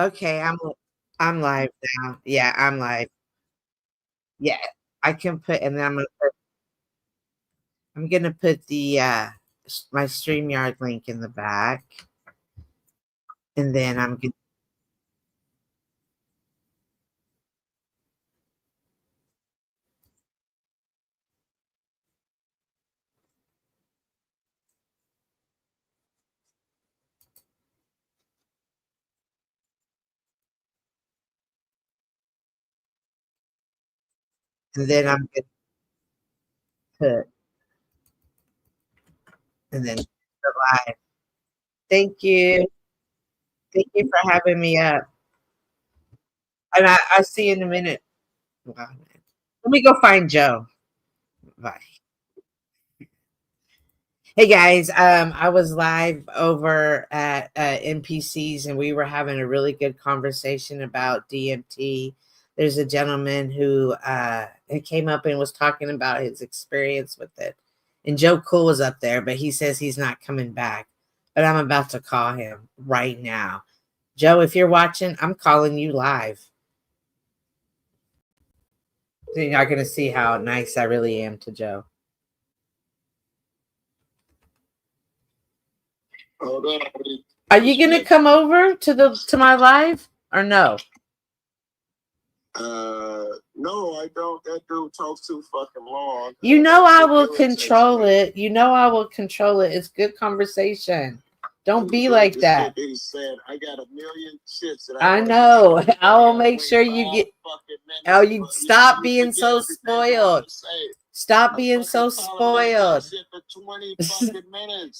Okay, I'm live now. Yeah, I'm live. Yeah, I can put, and then I'm gonna put the my StreamYard link in the back, and then I'm gonna put, and then the live. Thank you. Thank you for having me up. And I'll see you in a minute. Wow. Let me go find Joe. Bye. Hey guys, I was live over at NPCs and we were having a really good conversation about DMT. There's a gentleman who came up and was talking about his experience with it. And Joe Cool was up there, but he says he's not coming back. But I'm about to call him right now. Joe, if you're watching, I'm calling you live. So you're not going to see how nice I really am to Joe. Are you gonna come over to my live or no? No, I don't. That dude talks too fucking long. You know I will control it. You know I will control it. It's good conversation. Don't be like that. He said, I got a million shits that I know. I will make sure you get. Oh, you stop being so spoiled. Stop being so spoiled.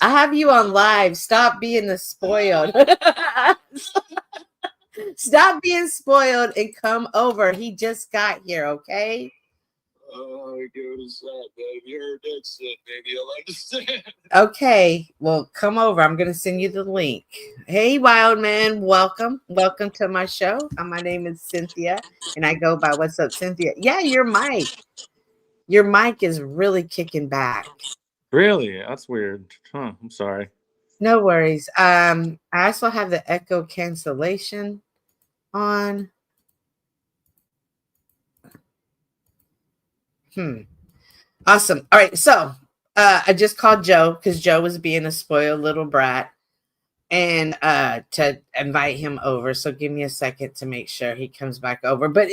I have you on live. Stop being the spoiled. Stop being spoiled and come over. He just got here, okay? Oh, give it a shot, baby. You heard that shit, baby. You'll understand. Okay, well, come over. I'm gonna send you the link. Hey, wild man, welcome. Welcome to my show. My name is Cynthia, and I go by What's Up, Cynthia. Yeah, your mic. Your mic is really kicking back. Really? That's weird. Huh. I'm sorry. No worries. I also have the echo cancellation on. Awesome. All right. So I just called Joe because Joe was being a spoiled little brat and to invite him over. So give me a second to make sure he comes back over. But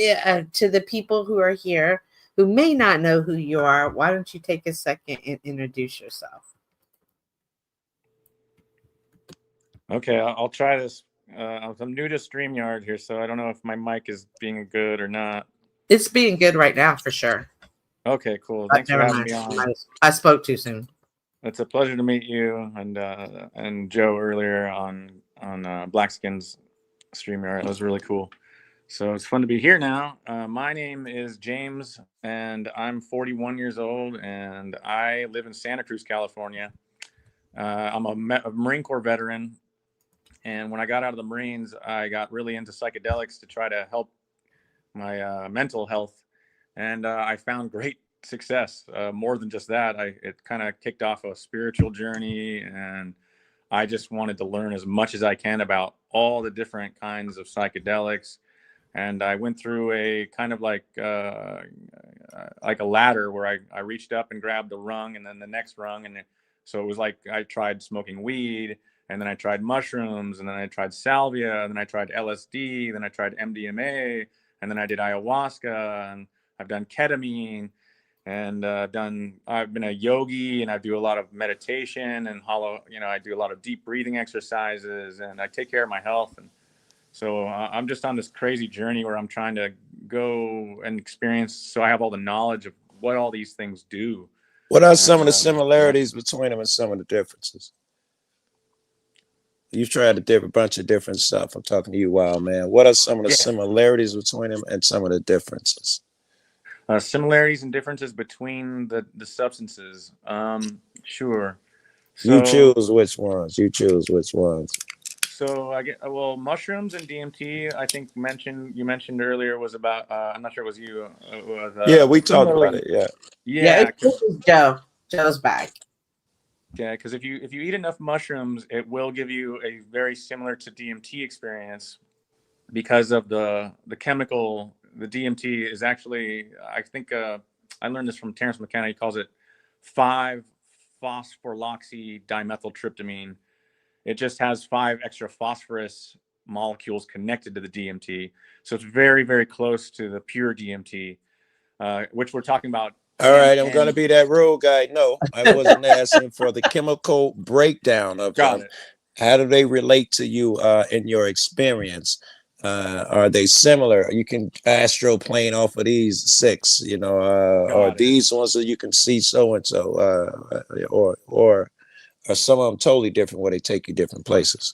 to the people who are here who may not know who you are, why don't you take a second and introduce yourself? Okay, I'll try this. I'm new to StreamYard here, so I don't know if my mic is being good or not. It's being good right now for sure. Okay, cool. Thanks for having me on. I spoke too soon. It's a pleasure to meet you and Joe earlier on Blackskin's StreamYard. It was really cool. So it's fun to be here now. My name is James, and I'm 41 years old, and I live in Santa Cruz, California. I'm a Marine Corps veteran, and when I got out of the Marines, I got really into psychedelics to try to help my mental health, and I found great success. More than just that, it kind of kicked off a spiritual journey, and I just wanted to learn as much as I can about all the different kinds of psychedelics. And I went through a kind of like a ladder where I reached up and grabbed a rung, and then the next rung, and so it was like I tried smoking weed, and then I tried mushrooms, and then I tried salvia, and then I tried LSD, then I tried MDMA, and then I did ayahuasca, and I've done ketamine, and I've been a yogi, and I do a lot of meditation and I do a lot of deep breathing exercises, and I take care of my health. And so I'm just on this crazy journey where I'm trying to go and experience, so I have all the knowledge of what all these things do. What are some of the similarities between them and some of the differences? You've tried a bunch of different stuff. I'm talking to you, wild man. What are some of the similarities between them and some of the differences? Similarities and differences between the substances. Sure. So, you choose which ones. So mushrooms and DMT. I think you mentioned earlier was about. I'm not sure it was you. Yeah, we talked about it. Yeah. Joe. Joe's back. Yeah, because if you eat enough mushrooms, it will give you a very similar to DMT experience. because of the chemical. The DMT is actually, I think, I learned this from Terrence McKenna. He calls it 5-phosphoroxy dimethyltryptamine. It just has 5 extra phosphorus molecules connected to the DMT, so it's very, very close to the pure DMT, which we're talking about. All right, I'm gonna be that rule guy. No, I wasn't asking for the chemical breakdown of them. How do they relate to you in your experience? Are they similar? You can astroplane off of these 6, you know, or these ones that you can see so and so, or some of them totally different where they take you different places.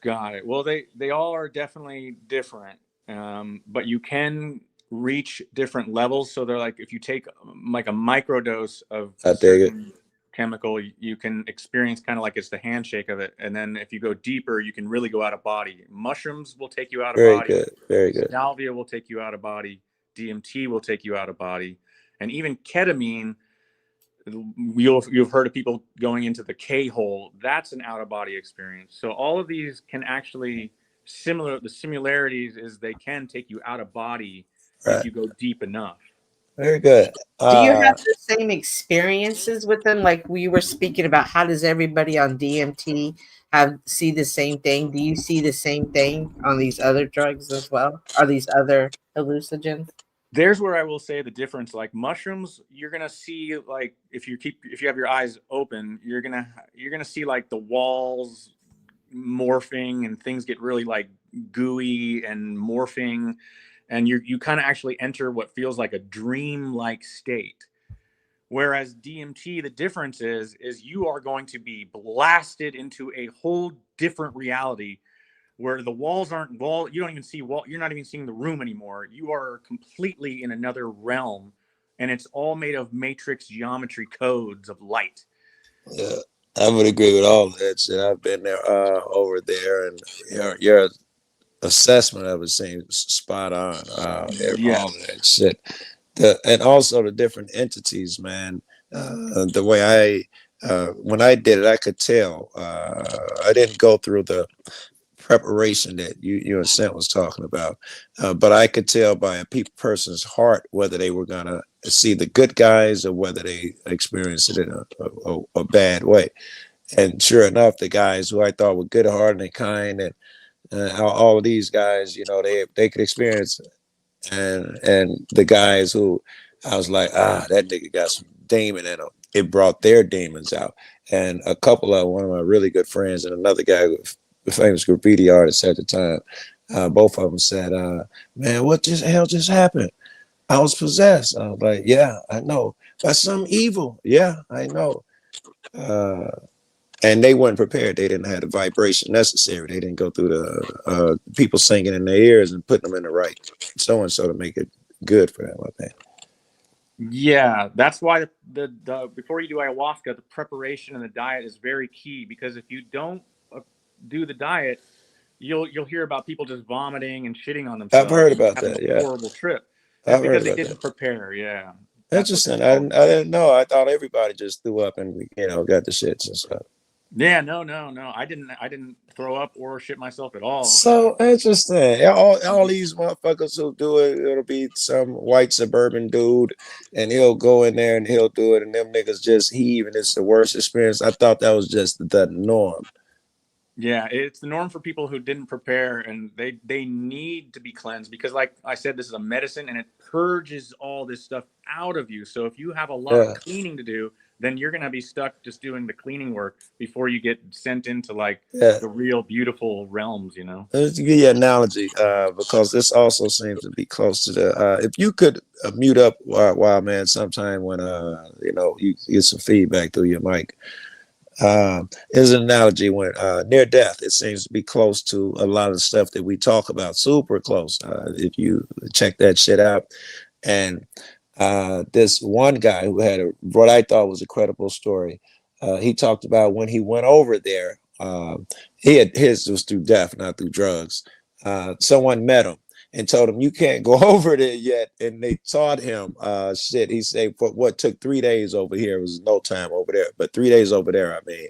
Got it. Well, they all are definitely different, but you can reach different levels. So they're like, if you take like a microdose of a certain chemical, you can experience kind of like it's the handshake of it. And then if you go deeper, you can really go out of body. Mushrooms will take you out of body. Very good. Very good. Salvia will take you out of body. DMT will take you out of body. And even ketamine, you've heard of people going into the K-hole. That's an out-of-body experience. So all of these can actually the similarities is they can take you out of body if you go deep enough. Very good. Do you have the same experiences with them? Like we were speaking about, how does everybody on DMT see the same thing? Do you see the same thing on these other drugs as well? Are these other hallucinogens? There's where I will say the difference. Like mushrooms, you're gonna see, like if you have your eyes open, you're gonna see like the walls morphing and things get really like gooey and morphing, and you kind of actually enter what feels like a dream-like state. Whereas DMT, the difference is you are going to be blasted into a whole different reality where the walls aren't you don't even see you're not even seeing the room anymore. You are completely in another realm, and it's all made of matrix geometry codes of light. Yeah, I would agree with all that shit. I've been there over there, and your assessment of it seems spot on. All of that shit. And also the different entities, man. The way when I did it, I could tell. I didn't go through the preparation that you and Sam was talking about, but I could tell by a person's heart whether they were gonna see the good guys or whether they experienced it in a bad way. And sure enough, the guys who I thought were good-hearted and kind, and all of these guys, you know, they could experience it. And the guys who I was like, that nigga got some demon in him. It brought their demons out. And a couple of one of my really good friends and another guy, the famous graffiti artist at the time, both of them said, man, what hell just happened? I was possessed. I was like, yeah, I know. By some evil. Yeah, I know. And they weren't prepared. They didn't have the vibration necessary. They didn't go through the people singing in their ears and putting them in the right so-and-so to make it good for them, I think. Yeah, that's why the before you do ayahuasca, the preparation and the diet is very key, because if you don't do the diet, you'll hear about people just vomiting and shitting on themselves. I've heard about that. Yeah, horrible trip. That's because they didn't prepare. Yeah, interesting. I didn't know. I thought everybody just threw up and got the shits and stuff. Yeah, no. I didn't throw up or shit myself at all. So interesting. All these motherfuckers who do it, it'll be some white suburban dude, and he'll go in there and he'll do it, and them niggas just heave, and it's the worst experience. I thought that was just the norm. Yeah, it's the norm for people who didn't prepare, and they need to be cleansed, because like I said, this is a medicine and it purges all this stuff out of you. So if you have a lot of cleaning to do, then you're going to be stuck just doing the cleaning work before you get sent into like the real beautiful realms, Let's give you an analogy, because this also seems to be close to the, if you could mute up Wild Man sometime when, you get some feedback through your mic. Is an analogy when near death, it seems to be close to a lot of the stuff that we talk about, super close. If you check that shit out. And this one guy who had what I thought was a credible story, he talked about when he went over there, his was through death, not through drugs. Someone met him and told him, you can't go over there yet. And they taught him shit. He said, for what took 3 days over here, it was no time over there, but 3 days over there, I mean.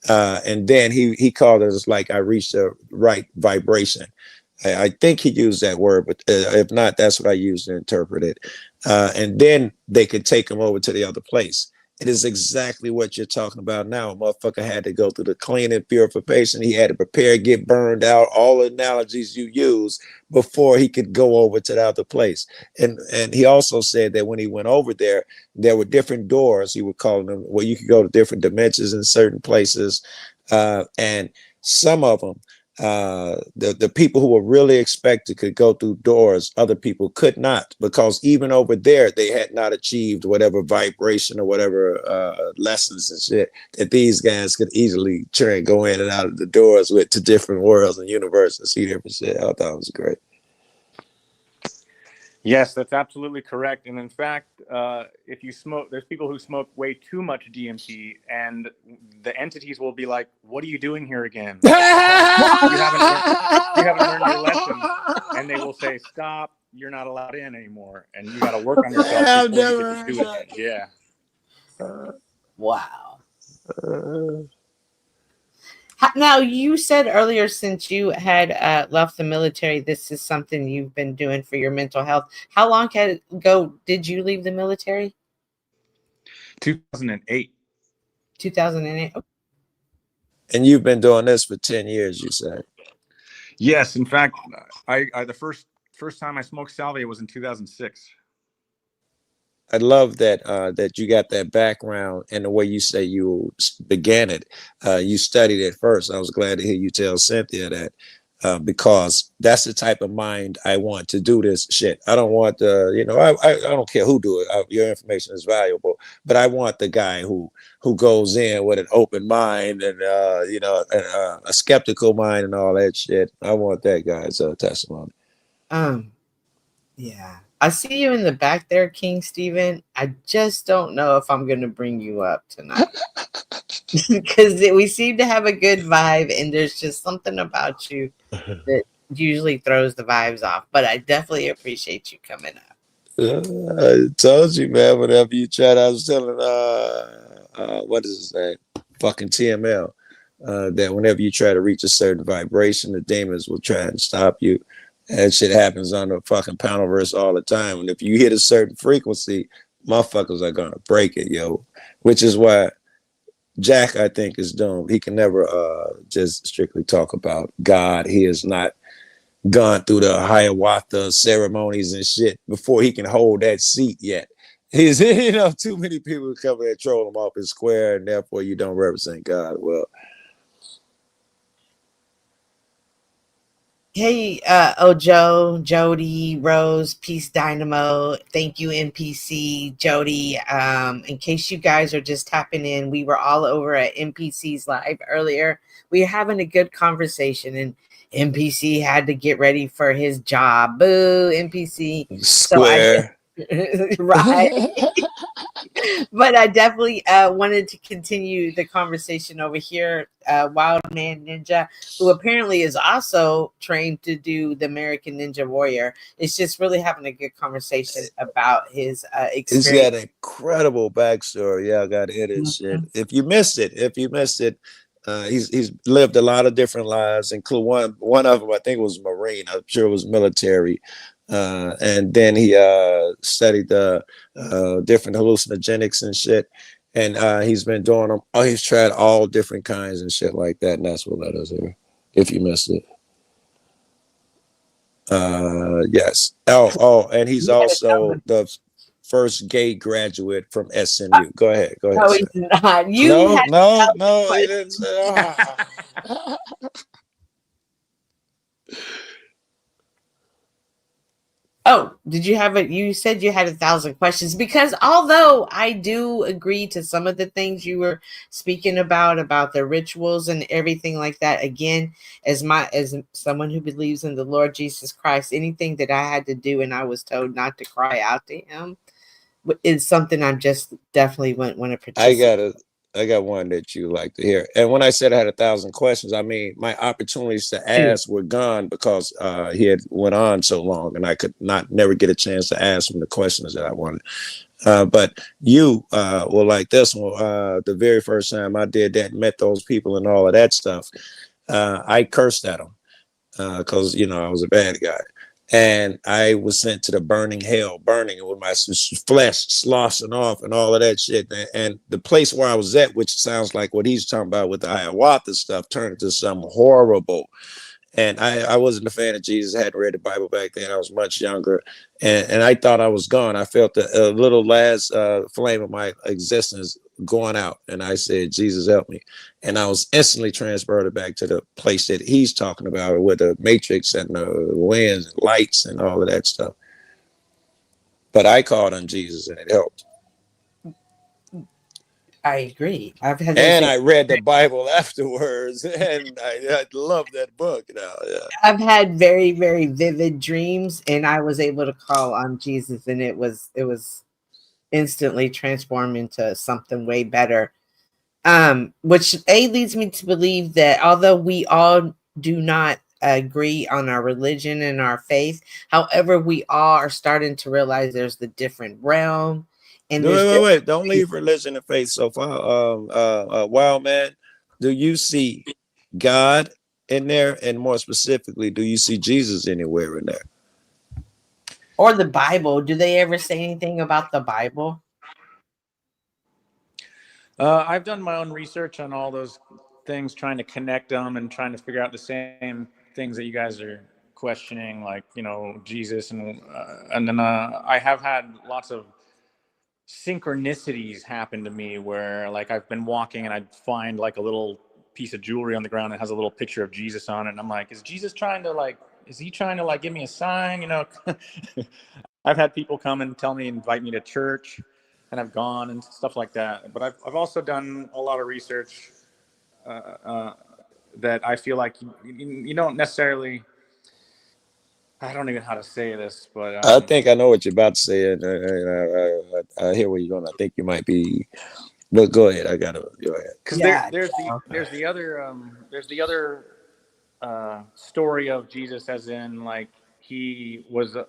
And then he called it like, I reached the right vibration. I think he used that word, but if not, that's what I used to interpret it. And then they could take him over to the other place. It is exactly what you're talking about now. A motherfucker had to go through the cleaning, purification. He had to prepare, get burned out, all the analogies you use before he could go over to the other place. And he also said that when he went over there, there were different doors, he would call them, where you could go to different dimensions in certain places. And some of them, the people who were really expected could go through doors other people could not, because even over there they had not achieved whatever vibration or whatever lessons and shit that these guys could easily try and go in and out of the doors with to different worlds and universes and see different shit. I thought it was great. Yes, that's absolutely correct. And in fact, if you smoke, there's people who smoke way too much DMT, and the entities will be like, "What are you doing here again? you haven't learned your lesson." And they will say, "Stop! You're not allowed in anymore, and you got to work on yourself." I've never heard that. Yeah. Wow. Now, you said earlier, since you had left the military, this is something you've been doing for your mental health. How long ago did you leave the military? 2008. 2008. And you've been doing this for 10 years, you said? Yes. In fact, I the first time I smoked salvia was in 2006. I love that that you got that background and the way you say you began it. You studied it first. I was glad to hear you tell Cynthia that, because that's the type of mind I want to do this shit. I don't want I don't care who do it. Your information is valuable, but I want the guy who goes in with an open mind and a skeptical mind and all that shit. I want that guy's testimony. Yeah. I see you in the back there, King Stephen. I just don't know if I'm going to bring you up tonight because we seem to have a good vibe, and there's just something about you that usually throws the vibes off. But I definitely appreciate you coming up. I told you, man. Whenever you tried, I was telling what is his name, fucking TML, that whenever you try to reach a certain vibration, the demons will try and stop you. That shit happens on the fucking Panelverse all the time. And if you hit a certain frequency, motherfuckers are gonna break it, yo. Which is why Jack, I think, is doomed. He can never just strictly talk about God. He has not gone through the Hiawatha ceremonies and shit before he can hold that seat yet. He's too many people come and troll him off his square, and therefore you don't represent God well. Hey, Joe, Jody, Rose, Peace Dynamo. Thank you, NPC, Jody. In case you guys are just tapping in, we were all over at NPC's live earlier. We were having a good conversation, and NPC had to get ready for his job. Boo, NPC. Square. Right. But I definitely wanted to continue the conversation over here. Wild Man Ninja, who apparently is also trained to do the American Ninja Warrior, is just really having a good conversation about his experience. He's got an incredible backstory. Yeah, I got to hit it. Shit. If you missed it, he's lived a lot of different lives, including one of them I think was Marine. I'm sure it was military. And then he studied different hallucinogenics and shit. And he's been doing them. Oh, he's tried all different kinds and shit like that. And that's what let us hear. If you missed it. Yes. Oh, and he's also the first gay graduate from SMU. Go ahead. No, he's not. No, he didn't say. Oh, did you have it? You said you had 1,000 questions, because although I do agree to some of the things you were speaking about the rituals and everything like that, again, as someone who believes in the Lord Jesus Christ, anything that I had to do and I was told not to cry out to him is something I'm just definitely want to participate. I got one that you like to hear. And when I said I had 1,000 questions, I mean, my opportunities to ask were gone because he had went on so long and I could never get a chance to ask him the questions that I wanted. But you were like this one. The very first time I did that, met those people and all of that stuff, I cursed at them. because I was a bad guy, and I was sent to the burning hell, burning with my flesh sloshing off and all of that shit. And the place where I was at, which sounds like what he's talking about with the ayahuasca stuff, turned into something horrible. And I wasn't a fan of Jesus. I hadn't read the Bible back then. I was much younger, and I thought I was gone. I felt a little last flame of my existence going out, and I said, "Jesus, help me!" And I was instantly transported back to the place that he's talking about, with the matrix and the winds and lights and all of that stuff. But I called on Jesus, and it helped. I agree. And I read the Bible afterwards, and I love that book now. Yeah. I've had very, very vivid dreams, and I was able to call on Jesus, and it was instantly transformed into something way better. Which leads me to believe that although we all do not agree on our religion and our faith, however, we all are starting to realize there's the different realm. And wait, don't leave religion and faith so far. Wild man, do you see God in there? And more specifically, do you see Jesus anywhere in there? Or the Bible? Do they ever say anything about the Bible? I've done my own research on all those things, trying to connect them and trying to figure out the same things that you guys are questioning, like, Jesus. And then I have had lots of synchronicities happen to me where, like, I've been walking and I'd find like a little piece of jewelry on the ground that has a little picture of Jesus on it, and I'm like, is he trying to give me a sign? I've had people come and invite me to church, and I've gone and stuff like that. But I've also done a lot of research that I feel like you don't necessarily. I don't even know how to say this, but I think I know what you're about to say, and I hear where you're going. I think you might be, but go ahead. Go ahead. Because there's the other story of Jesus, as in, like, he was a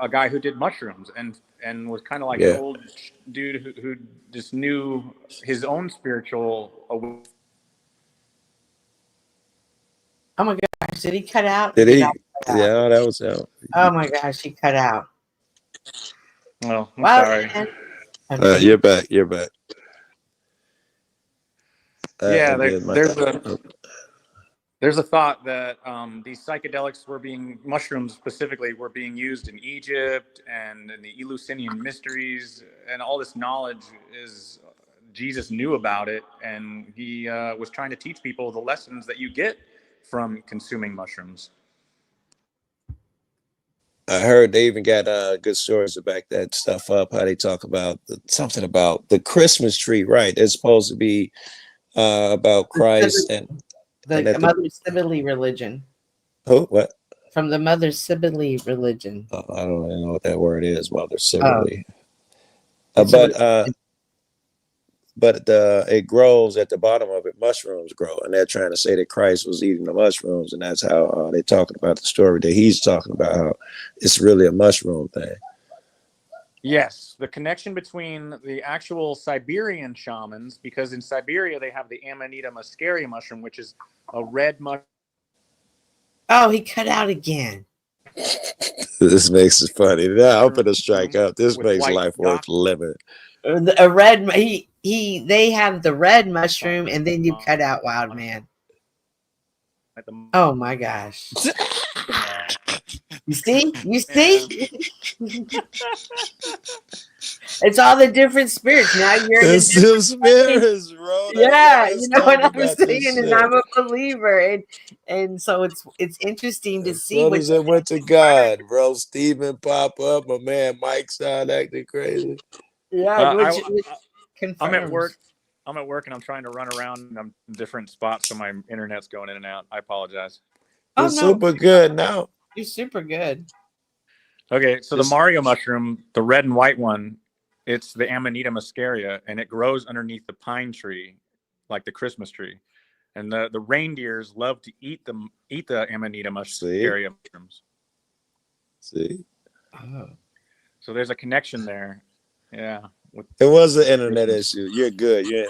guy who did mushrooms and was kind of like an old dude who just knew his own spiritual awakening. Oh my gosh, did he cut out? Did he? Yeah, that was out. Oh my gosh, he cut out. Well, I'm sorry. Okay. You're back. Yeah, there's a thought that these psychedelics mushrooms specifically, were being used in Egypt and in the Eleusinian mysteries, and all this knowledge Jesus knew about it, and he was trying to teach people the lessons that you get from consuming mushrooms. I heard they even got good stories to back that stuff up. How they talk about something about the Christmas tree, right? It's supposed to be about Christ and the Mother Sibylle religion. Oh, what? From the Mother Sibylle religion. I don't even know what that word is, Mother Sibylle. But it grows at the bottom of it. Mushrooms grow, and they're trying to say that Christ was eating the mushrooms, and that's how they're talking about the story that he's talking about, how it's really a mushroom thing. Yes, the connection between the actual Siberian shamans, because in Siberia they have the Amanita muscaria mushroom, which is a red mushroom. Oh, he cut out again. This makes it funny. Now I'm gonna strike out. This makes life worth living. A red. They have the red mushroom, and then you cut out, Wild Man. Oh my gosh. You see? It's all the different spirits. Now you're in the spirits, bro. Yeah, you know what I'm saying, and I'm a believer, and so it's interesting to see. Brothers that went to God, bro. Stephen pop up, my man Mike started acting crazy. Yeah, I'm at work. I'm at work and I'm trying to run around and I'm in different spots, so my internet's going in and out. I apologize. You're super good now. You're super good. Okay, so the Mario mushroom, the red and white one, it's the Amanita muscaria, and it grows underneath the pine tree, like the Christmas tree. And the reindeers love to eat the Amanita muscaria mushrooms. See? Oh. So there's a connection there. Yeah. It was an internet issue. You're good. You're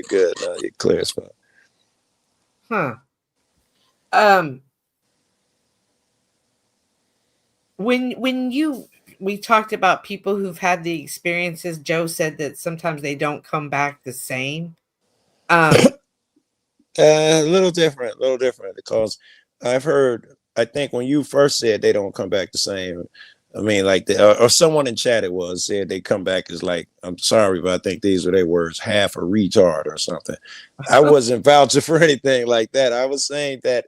good. You're clear as fuck. Huh. when we talked about people who've had the experiences, Joe said that sometimes they don't come back the same. A little different, because I've heard, I think when you first said they don't come back the same, I mean, like, or someone in chat said they come back as like, I'm sorry, but I think these were their words, half a retard or something. I wasn't vouching for anything like that. I was saying that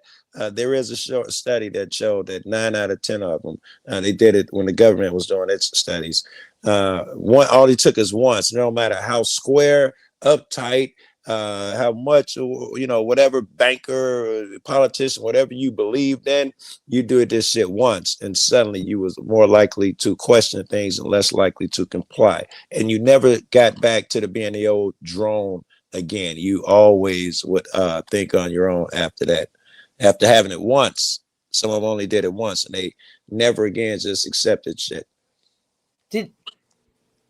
there is a short study that showed that 9 out of 10 of them, they did it when the government was doing its studies. All he took is once, no matter how square, uptight, how much, whatever banker, politician, whatever you believed in, you do this shit once, and suddenly you was more likely to question things and less likely to comply. And you never got back to being the old drone again. You always would think on your own after that. After having it once, some of them only did it once, and they never again just accepted shit.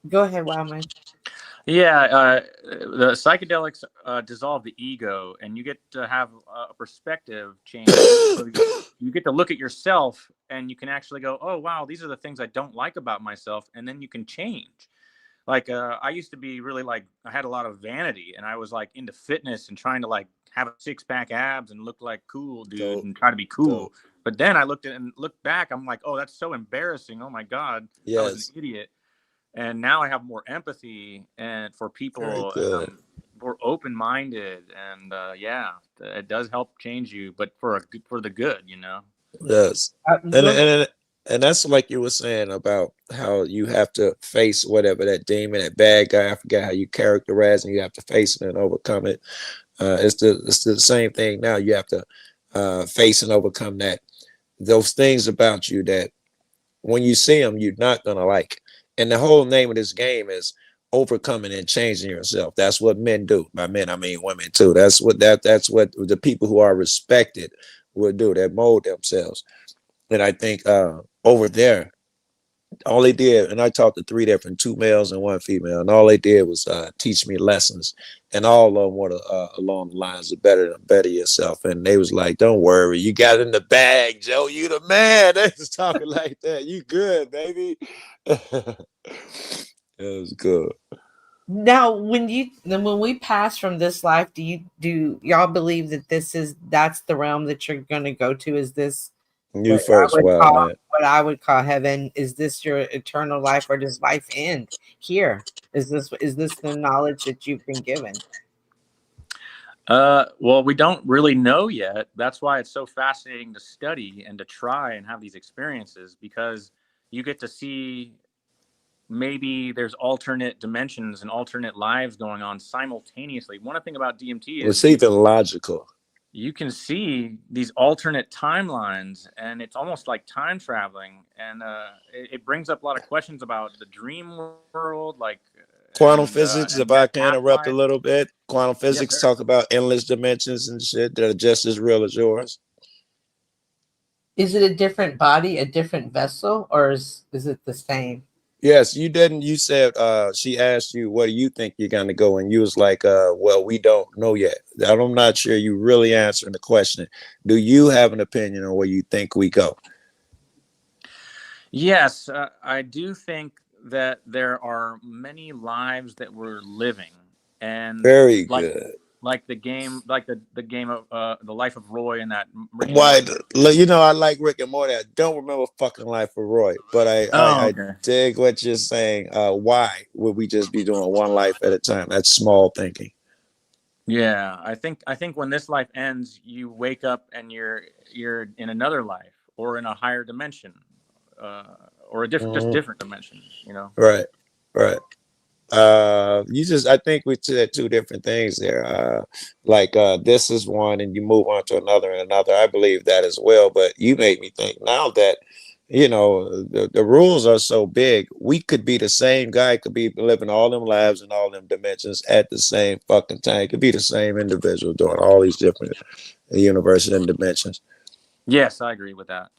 Go ahead, Wildman. Yeah, the psychedelics dissolve the ego, and you get to have a perspective change. So you get to look at yourself, and you can actually go, "Oh, wow, these are the things I don't like about myself," and then you can change. Like I used to be really like, I had a lot of vanity, and I was like into fitness and trying to like have a 6-pack abs and look like cool dude and try to be cool. But then I looked back, I'm like, oh, that's so embarrassing. Oh my God, I was an idiot. And now I have more empathy and for people, more open-minded, and it does help change you, but for the good, Yes, and that's like you were saying about how you have to face whatever that demon, that bad guy. I forgot how you characterize, and you have to face it and overcome it. It's the same thing now. You have to face and overcome those things about you that when you see them, you're not gonna like. And the whole name of this game is overcoming and changing yourself. That's what men do. By men, I mean women too. That's what the people who are respected will do. They mold themselves. And I think over there, all they did, and I talked to 2 males and 1 female, and all they did was teach me lessons, and all of them were along the lines of better yourself. And they was like, "Don't worry, you got in the bag, Joe. You the man." They was talking like that. You good, baby. It was good. Now, when we pass from this life, do y'all believe that that's the realm that you're going to go to? Is this you first? What I would call heaven? Is this your eternal life, or does life end here? Is this the knowledge that you've been given? Well, we don't really know yet. That's why it's so fascinating to study and to try and have these experiences, because you get to see maybe there's alternate dimensions and alternate lives going on simultaneously. One thing about DMT is it's even logical. You can see these alternate timelines, and it's almost like time traveling. And it brings up a lot of questions about the dream world, like quantum physics. If I can interrupt a little bit, quantum physics talk about endless dimensions and shit that are just as real as yours. Is it a different body, a different vessel, or is it the same? Yes, you didn't. You said she asked you, "What do you think you're gonna go?" And you was like, "Well, we don't know yet." I'm not sure you really answering the question. Do you have an opinion on where you think we go? Yes, I do think that there are many lives that we're living, and very good. Like the game, the game of the Life of Roy, and that. Why? I like Rick and Morty. I don't remember fucking Life of Roy, but I dig what you're saying. Why would we just be doing one life at a time? That's small thinking. Yeah, I think when this life ends, you wake up and you're in another life, or in a higher dimension, or a different just different dimension. Right. I think we said 2 different things there. This is one, and you move on to another and another. I believe that as well. But you made me think now that the rules are so big. We could be the same guy, could be living all them lives and all them dimensions at the same fucking time. It could be the same individual doing all these different universes and dimensions. Yes, I agree with that.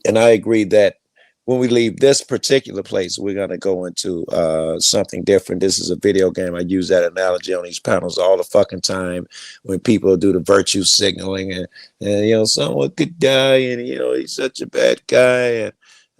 And I agree that when we leave this particular place, we're gonna go into something different. This is a video game. I use that analogy on these panels all the fucking time when people do the virtue signaling and you know, someone could die and you know he's such a bad guy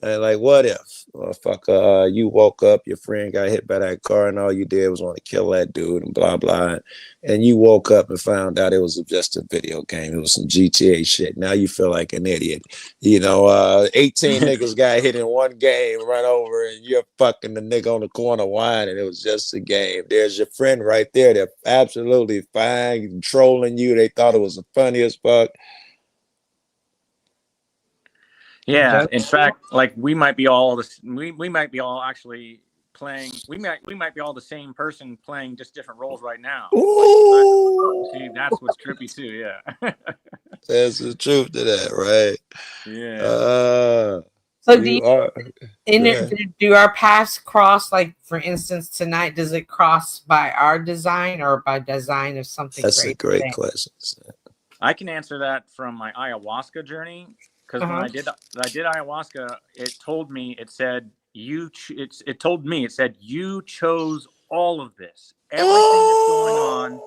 and like what if motherfucker you woke up, your friend got hit by that car and all you did was want to kill that dude and blah blah and you woke up and found out it was just a video game. It was some GTA shit. Now you feel like an idiot. You know, 18 niggas got hit in one game, run over, and you're fucking the nigga on the corner whining. It was just a game. There's your friend right there. They're absolutely fine, trolling you. They thought it was the funniest fuck. Yeah, in fact, like we might be all this. We might be all actually playing. We might be all the same person playing just different roles right now. Ooh. See, that's what's trippy too. Yeah, there's the truth to that, right? Yeah. So do our paths cross? Like for instance, tonight, does it cross by our design or by design of something? That's a great question. I can answer that from my ayahuasca journey. Because when I did ayahuasca, it told me, it said, it told me, it said, you chose all of this. Everything that's going on,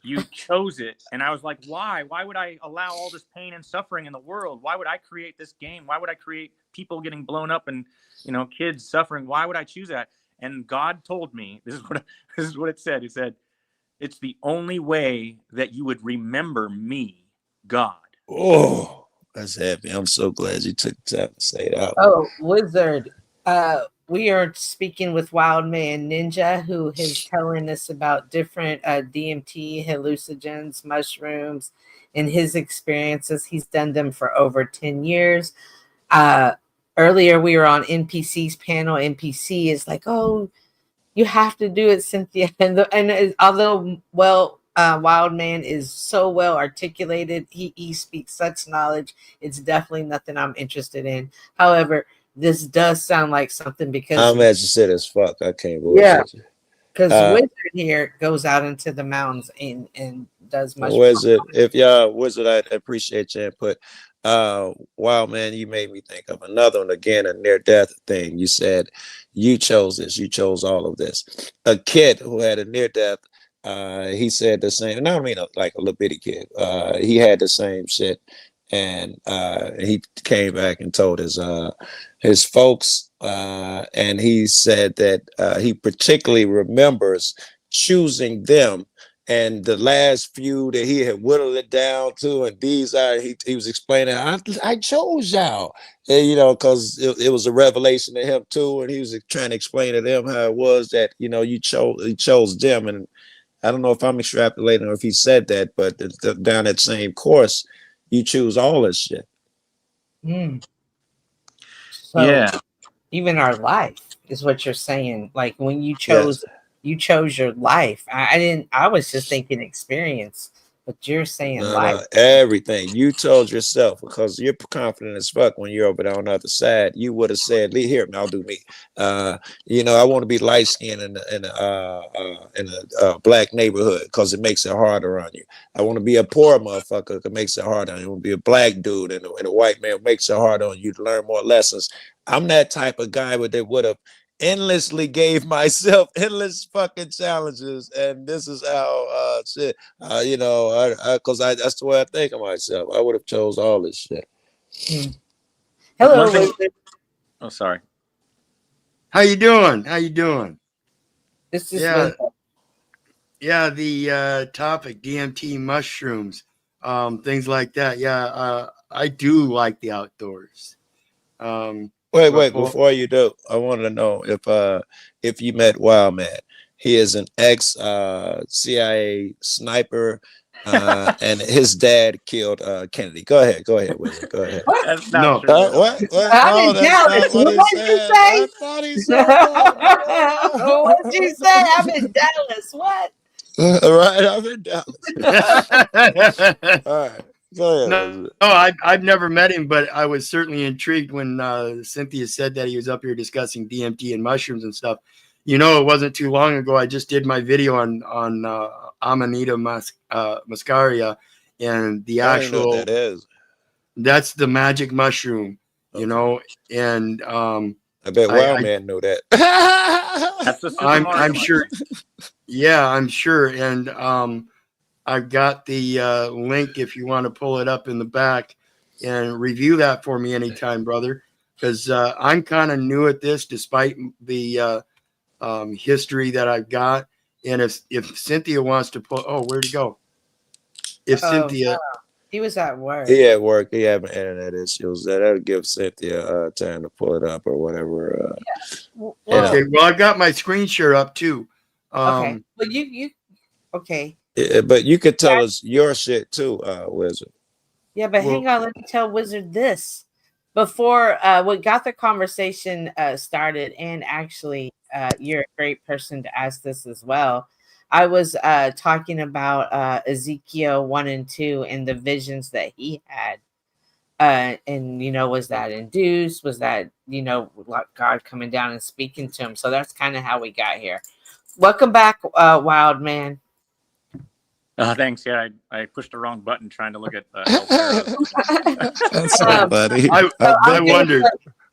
you chose it. And I was like, why? Why would I allow all this pain and suffering in the world? Why would I create this game? Why would I create people getting blown up and, you know, kids suffering? Why would I choose that? And God told me, this is what it said. It said, it's the only way that you would remember me, God. Oh. That's happy. I'm so glad you took the time to say that. Oh, Wizard. We are speaking with Wild Man Ninja, who is telling us about different DMT, hallucinogens, mushrooms, and his experiences. He's done them for over 10 years. Earlier, we were on NPC's panel. NPC is like, oh, you have to do it, Cynthia. And although, well, Wild Man is so well articulated. He speaks such knowledge. It's definitely nothing I'm interested in. However, this does sound like something because I'm interested as fuck. I can't believe it. Because Wizard here goes out into the mountains and does much. Wizard, if y'all Wizard, I appreciate your input. Wild Man, you made me think of another one again, a near-death thing. You said you chose this. You chose all of this. A kid who had a near-death. He said the same, and I don't mean like a little bitty kid. He had the same shit, and he came back and told his folks, and he said that he particularly remembers choosing them, and the last few that he had whittled it down to, and these are he was explaining, I chose y'all, and, you know, because it was a revelation to him too, and he was trying to explain to them how it was that, you know, he chose them. And I don't know if I'm extrapolating or if he said that, but down that same course, you choose all this shit. So yeah, even our life is what you're saying. Like when you chose, you chose your life. I was just thinking experience, but you're saying life. Everything you told yourself, because you're confident as fuck when you're over there on the other side. You would have said, "Lee, here, I'll do me." You know, I want to be light skinned in a black neighborhood because it makes it harder on you. I want to be a poor motherfucker because it makes it harder on you. I want to be a black dude and a white man makes it harder on you to learn more lessons. I'm that type of guy that would have endlessly gave myself endless fucking challenges, and this is how you know, because that's the way I think of myself. I would have chose all this shit. Hello. Oh, sorry. How you doing? How you doing? This is the topic, DMT, mushrooms, things like that. I do like the outdoors. Wait, before you do, I wanted to know if you met Wild Man. He is an ex CIA sniper, and his dad killed Kennedy. Go ahead, Wizard. Go ahead. That's not true. What? I'm in Dallas. What did you say? I thought he said that. What did you say? I'm in Dallas. What? All right, I'm in Dallas. All right. No, I've never met him, but I was certainly intrigued when Cynthia said that he was up here discussing DMT and mushrooms and stuff. You know, it wasn't too long ago. I just did my video on Amanita muscaria, and the actual that is. That's the magic mushroom. you know, and I bet Wild Man knew that. That's the Super I'm Mario sure. mushroom. Yeah, I'm sure. And I've got the link if you want to pull it up in the back and review that for me anytime, brother. Because I'm kind of new at this, despite the history that I've got. And if Cynthia wants to pull, where'd he go? If Cynthia, he was at work. He at work. He having internet issues. That'll give Cynthia time to pull it up or whatever. Well, okay. Well, I've got my screen share up too. Okay. Well, you okay. But you could tell us your shit too, Wizard. Yeah, but hang on. Let me tell Wizard this. Before what got the conversation started, and actually, you're a great person to ask this as well. I was talking about Ezekiel 1 and 2 and the visions that he had. And, you know, was that induced? Was that, you know, like God coming down and speaking to him? So that's kind of how we got here. Welcome back, Wild Man. Thanks. Yeah, I pushed the wrong button trying to look at That's so funny. I wondered.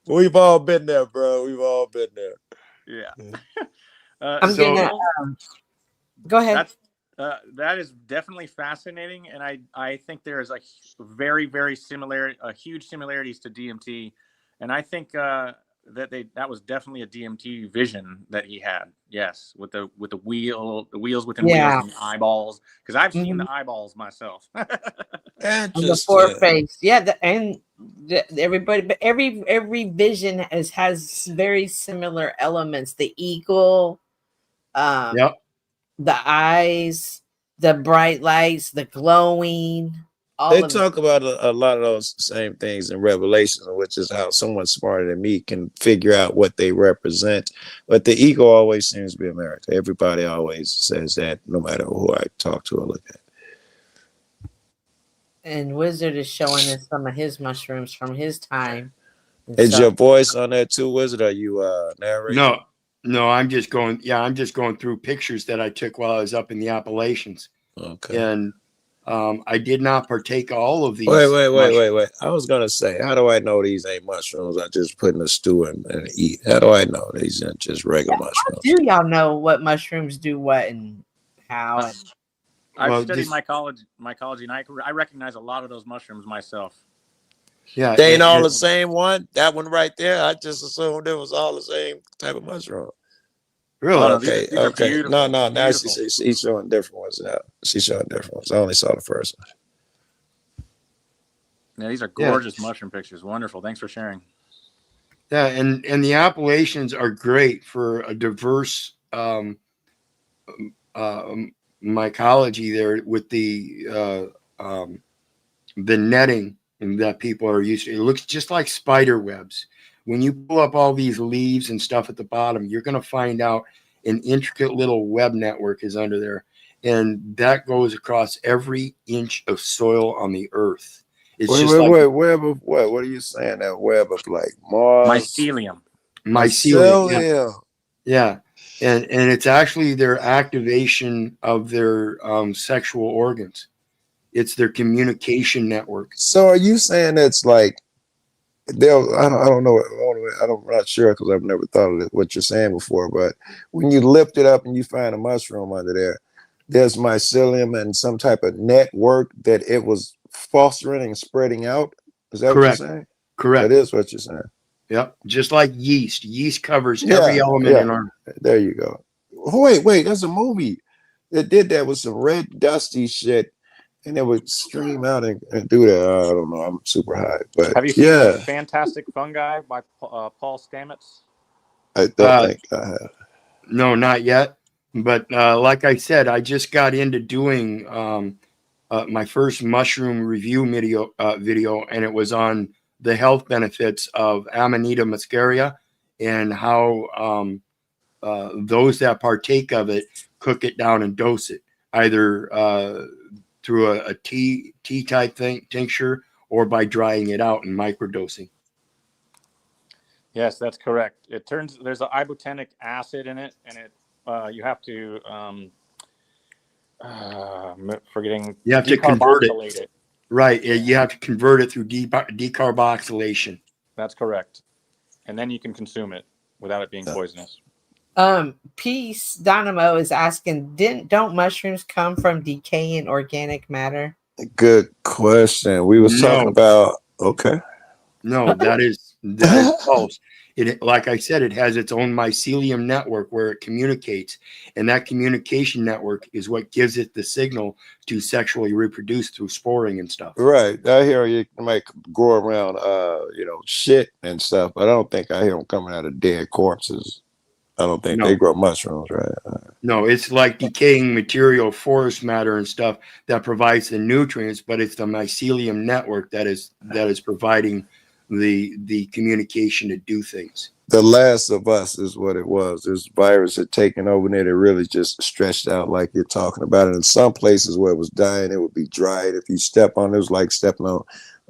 We've all been there, bro. We've all been there. Yeah. I'm gonna go ahead. That is definitely fascinating, and I think there is a very, very huge similarities to DMT, and I think that was definitely a DMT vision that he had. Yes, with the wheels within wheels and the eyeballs, because I've seen the eyeballs myself. And the foreface, everybody, but every vision has very similar elements. The eagle, the eyes, the bright lights, the glowing. They talk about a lot of those same things in Revelation, which is how someone smarter than me can figure out what they represent. But the ego always seems to be America. Everybody always says that, no matter who I talk to or look at. And Wizard is showing us some of his mushrooms from his time. Is your voice on there too, Wizard? Are you narrating? No, I'm just going. Yeah, I'm just going through pictures that I took while I was up in the Appalachians. Okay. And I did not partake all of these. Wait. I was gonna say, how do I know these ain't mushrooms? I just put in a stew and eat. How do I know these aren't just regular mushrooms? How do y'all know what mushrooms do what and how? I've studied mycology, and I recognize a lot of those mushrooms myself. Yeah, they ain't all the same one. That one right there, I just assumed it was all the same type of mushroom. Really? Okay. No. Now she's showing different ones now. She's showing different ones. I only saw the first one. Yeah, these are gorgeous mushroom pictures. Wonderful. Thanks for sharing. Yeah, and the Appalachians are great for a diverse mycology there with the netting that people are used to. It looks just like spider webs. When you pull up all these leaves and stuff at the bottom, you're going to find out an intricate little web network is under there. And that goes across every inch of soil on the earth. It's web of what? What are you saying? That web of like Mars? Mycelium. Yeah. And it's actually their activation of their sexual organs. It's their communication network. So are you saying it's like I don't know. I'm not sure because I've never thought of what you're saying before. But when you lift it up and you find a mushroom under there, there's mycelium and some type of network that it was fostering and spreading out. Is that what you're saying? Correct. That is what you're saying. Yep. Just like yeast. Yeast covers every element in our. There you go. Wait. There's a movie that did that with some red dusty shit. And it would stream out and do that. I don't know. I'm super high. But have you seen Fantastic Fungi by Paul Stamets? I don't think I have. No, not yet. But like I said, I just got into doing my first mushroom review video, and it was on the health benefits of Amanita muscaria and how those that partake of it cook it down and dose it, either through a tea type tincture or by drying it out and microdosing. Yes, that's correct. There's an ibotenic acid in it, and you have to you have to convert it. Right, you have to convert it through decarboxylation. That's correct. And then you can consume it without it being poisonous. Peace Dynamo is asking, don't mushrooms come from decaying organic matter? Good question. We was talking about No, that is false. It, like I said, it has its own mycelium network where it communicates, and that communication network is what gives it the signal to sexually reproduce through sporing and stuff. Right. I hear you might grow around shit and stuff, but I don't think I hear them coming out of dead corpses. I don't think they grow mushrooms, right? No, it's like decaying material, forest matter and stuff that provides the nutrients, but it's the mycelium network that is providing the communication to do things. The Last of Us is what it was. This virus had taken over and it really just stretched out like you're talking about it. In some places where it was dying, it would be dried. If you step on it, was like stepping on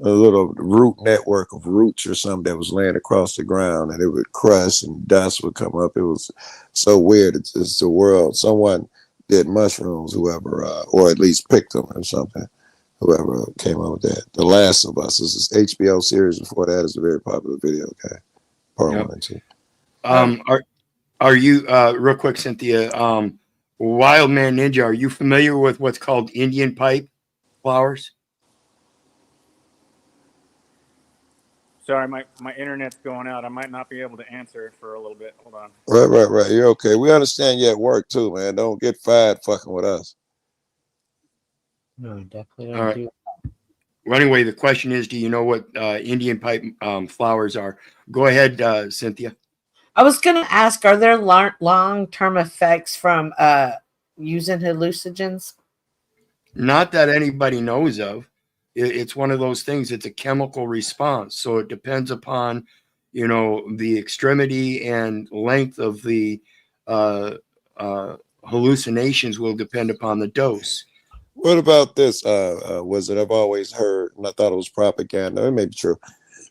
a little root network of roots or something that was laying across the ground, and it would crush and dust would come up. It was so weird. It's the world. Someone did mushrooms, whoever, or at least picked them or something. Whoever came up with that. The Last of Us is this HBO series. Before that is a very popular video game. Part 1 and 2. Are you real quick, Cynthia? Wild Man Ninja, are you familiar with what's called Indian pipe flowers? Sorry, my internet's going out. I might not be able to answer for a little bit. Hold on. Right. You're okay. We understand you at work too, man. Don't get fired fucking with us. No, definitely All right. Well, anyway, the question is, do you know what Indian pipe flowers are? Go ahead, Cynthia. I was going to ask, are there long-term effects from using hallucinogens? Not that anybody knows of. It's one of those things. It's a chemical response. So it depends upon, the extremity and length of the hallucinations will depend upon the dose. What about this? Was it? I've always heard, and I thought it was propaganda. It may be true,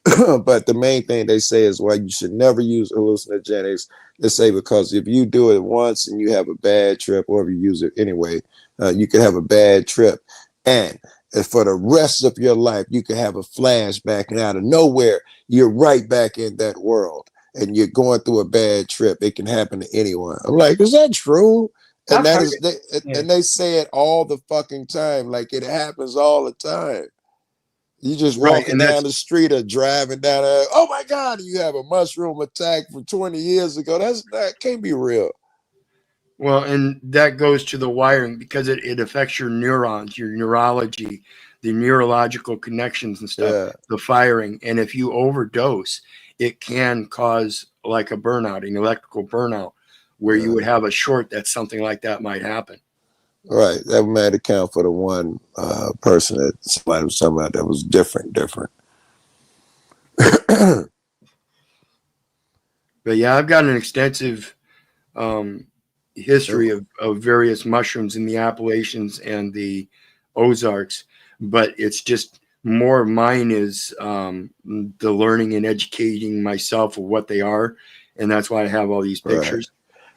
but the main thing they say is why you should never use hallucinogenics. They say because if you do it once and you have a bad trip, or if you use it anyway, you could have a bad trip, and for the rest of your life, you could have a flashback, and out of nowhere, you're right back in that world, and you're going through a bad trip. It can happen to anyone. I'm like, is that true? And and they say it all the fucking time, like it happens all the time. You just walking down the street or driving down there, oh my God, you have a mushroom attack from 20 years ago. That can't be real. Well, and that goes to the wiring because it affects your neurons, your neurology, the neurological connections and stuff, the firing. And if you overdose, it can cause like a burnout, an electrical burnout, where you would have a short that something like that might happen. Right. That might account for the one person that somebody was talking about that was different. But yeah, I've got an extensive history of various mushrooms in the Appalachians and the Ozarks, but it's just more of mine is the learning and educating myself of what they are. And that's why I have all these pictures. Right.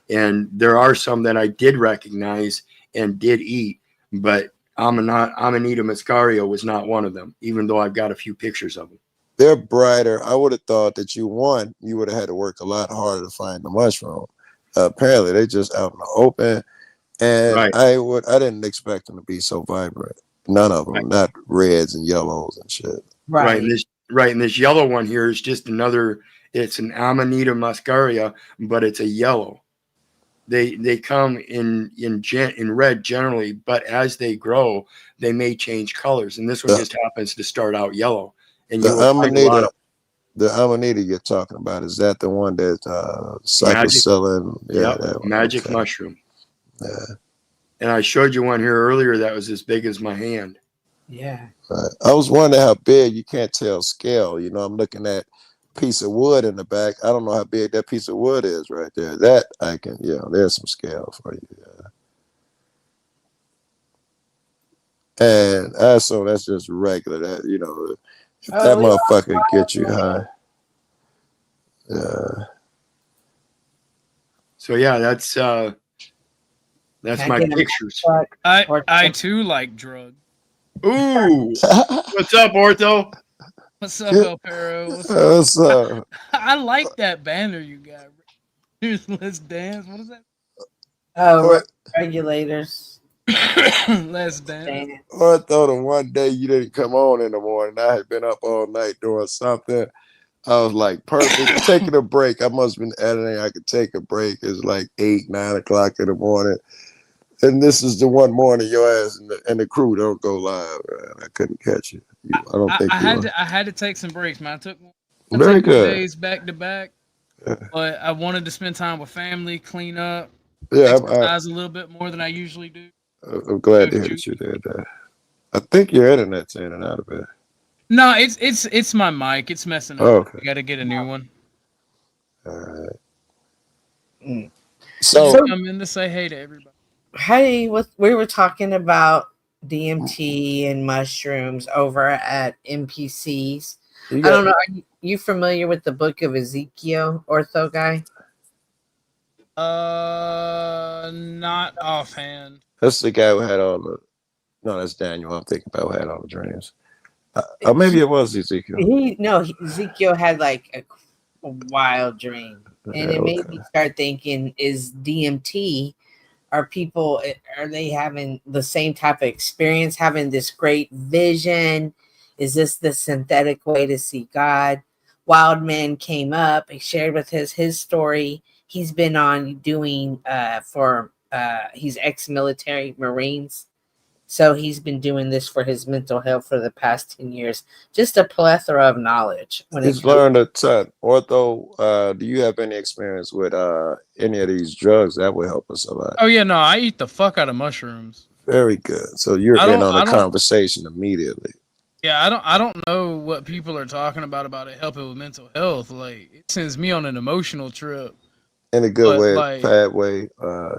And there are some that I did recognize and did eat, but Amanita muscaria was not one of them, even though I've got a few pictures of them. They're brighter. I would have thought that you would have had to work a lot harder to find the mushroom. Apparently, they're just out in the open, and I didn't expect them to be so vibrant. None of them, not reds and yellows and shit. Right. And this yellow one here is just another. It's an Amanita muscaria, but it's a yellow. They come in red generally, but as they grow, they may change colors. And this one just happens to start out yellow. And the Amanita you're talking about, is that the one that cyclosilin? Magic mushroom. Yeah. And I showed you one here earlier that was as big as my hand. Yeah. Right. I was wondering how big. You can't tell scale. I'm looking at piece of wood in the back. I don't know how big that piece of wood is right there. That I can, there's some scale for you. Yeah. And also that's just regular. That if that motherfucker get you high. Yeah. So yeah, that's my pictures. I too like drugs. Ooh, what's up, Ortho? What's up, El Perro? What's up? What's up? I like that banner you got. Let's dance. What is that? Oh, What? regulators. Let's dance. Damn. Or I thought of one day you didn't come on in the morning. I had been up all night doing something. I was like, perfect. Taking a break. I must have been editing. I could take a break. It's like 8, 9 o'clock in the morning. And this is the one morning your ass and the crew don't go live. Man. I couldn't catch you. I don't think I you had were. to. I had to take some breaks, man. I Very took 2 good. days back to back, Yeah, but I wanted to spend time with family, clean up, yeah exercise a little bit more than I usually do. I'm glad to Go hear juice. that you did that. I think your internet's in and out of it. No, it's my mic. It's messing up. Oh, okay. I got to get a new one. All right. Mm. So, Just come in to say hey to everybody. Hey, we were talking about DMT and mushrooms over at NPCs. you I got, don't know. Are you familiar with the book of Ezekiel, ortho guy? Not offhand. that's the guy who had all the. No, that's Daniel. I'm thinking about who had all the dreams. Or maybe it was Ezekiel. Ezekiel had like a wild dream, and Yeah, it made okay. me start thinking: is DMT? Are they having the same type of experience, having this great vision? Is this the synthetic way to see God? Wildman came up, he shared with us his story. He's been on doing he's ex-military Marines. So he's been doing this for his mental health for the past 10 years. Just a plethora of knowledge when it He's comes. learned a ton. Ortho, do you have any experience with any of these drugs? That would help us a lot. Oh yeah, no, I eat the fuck out of mushrooms. Very good. So you're I in don't- on the I don't- conversation immediately. Yeah, I don't know what people are talking about it helping with mental health. Like it sends me on an emotional trip. In a good But, way, like, bad way.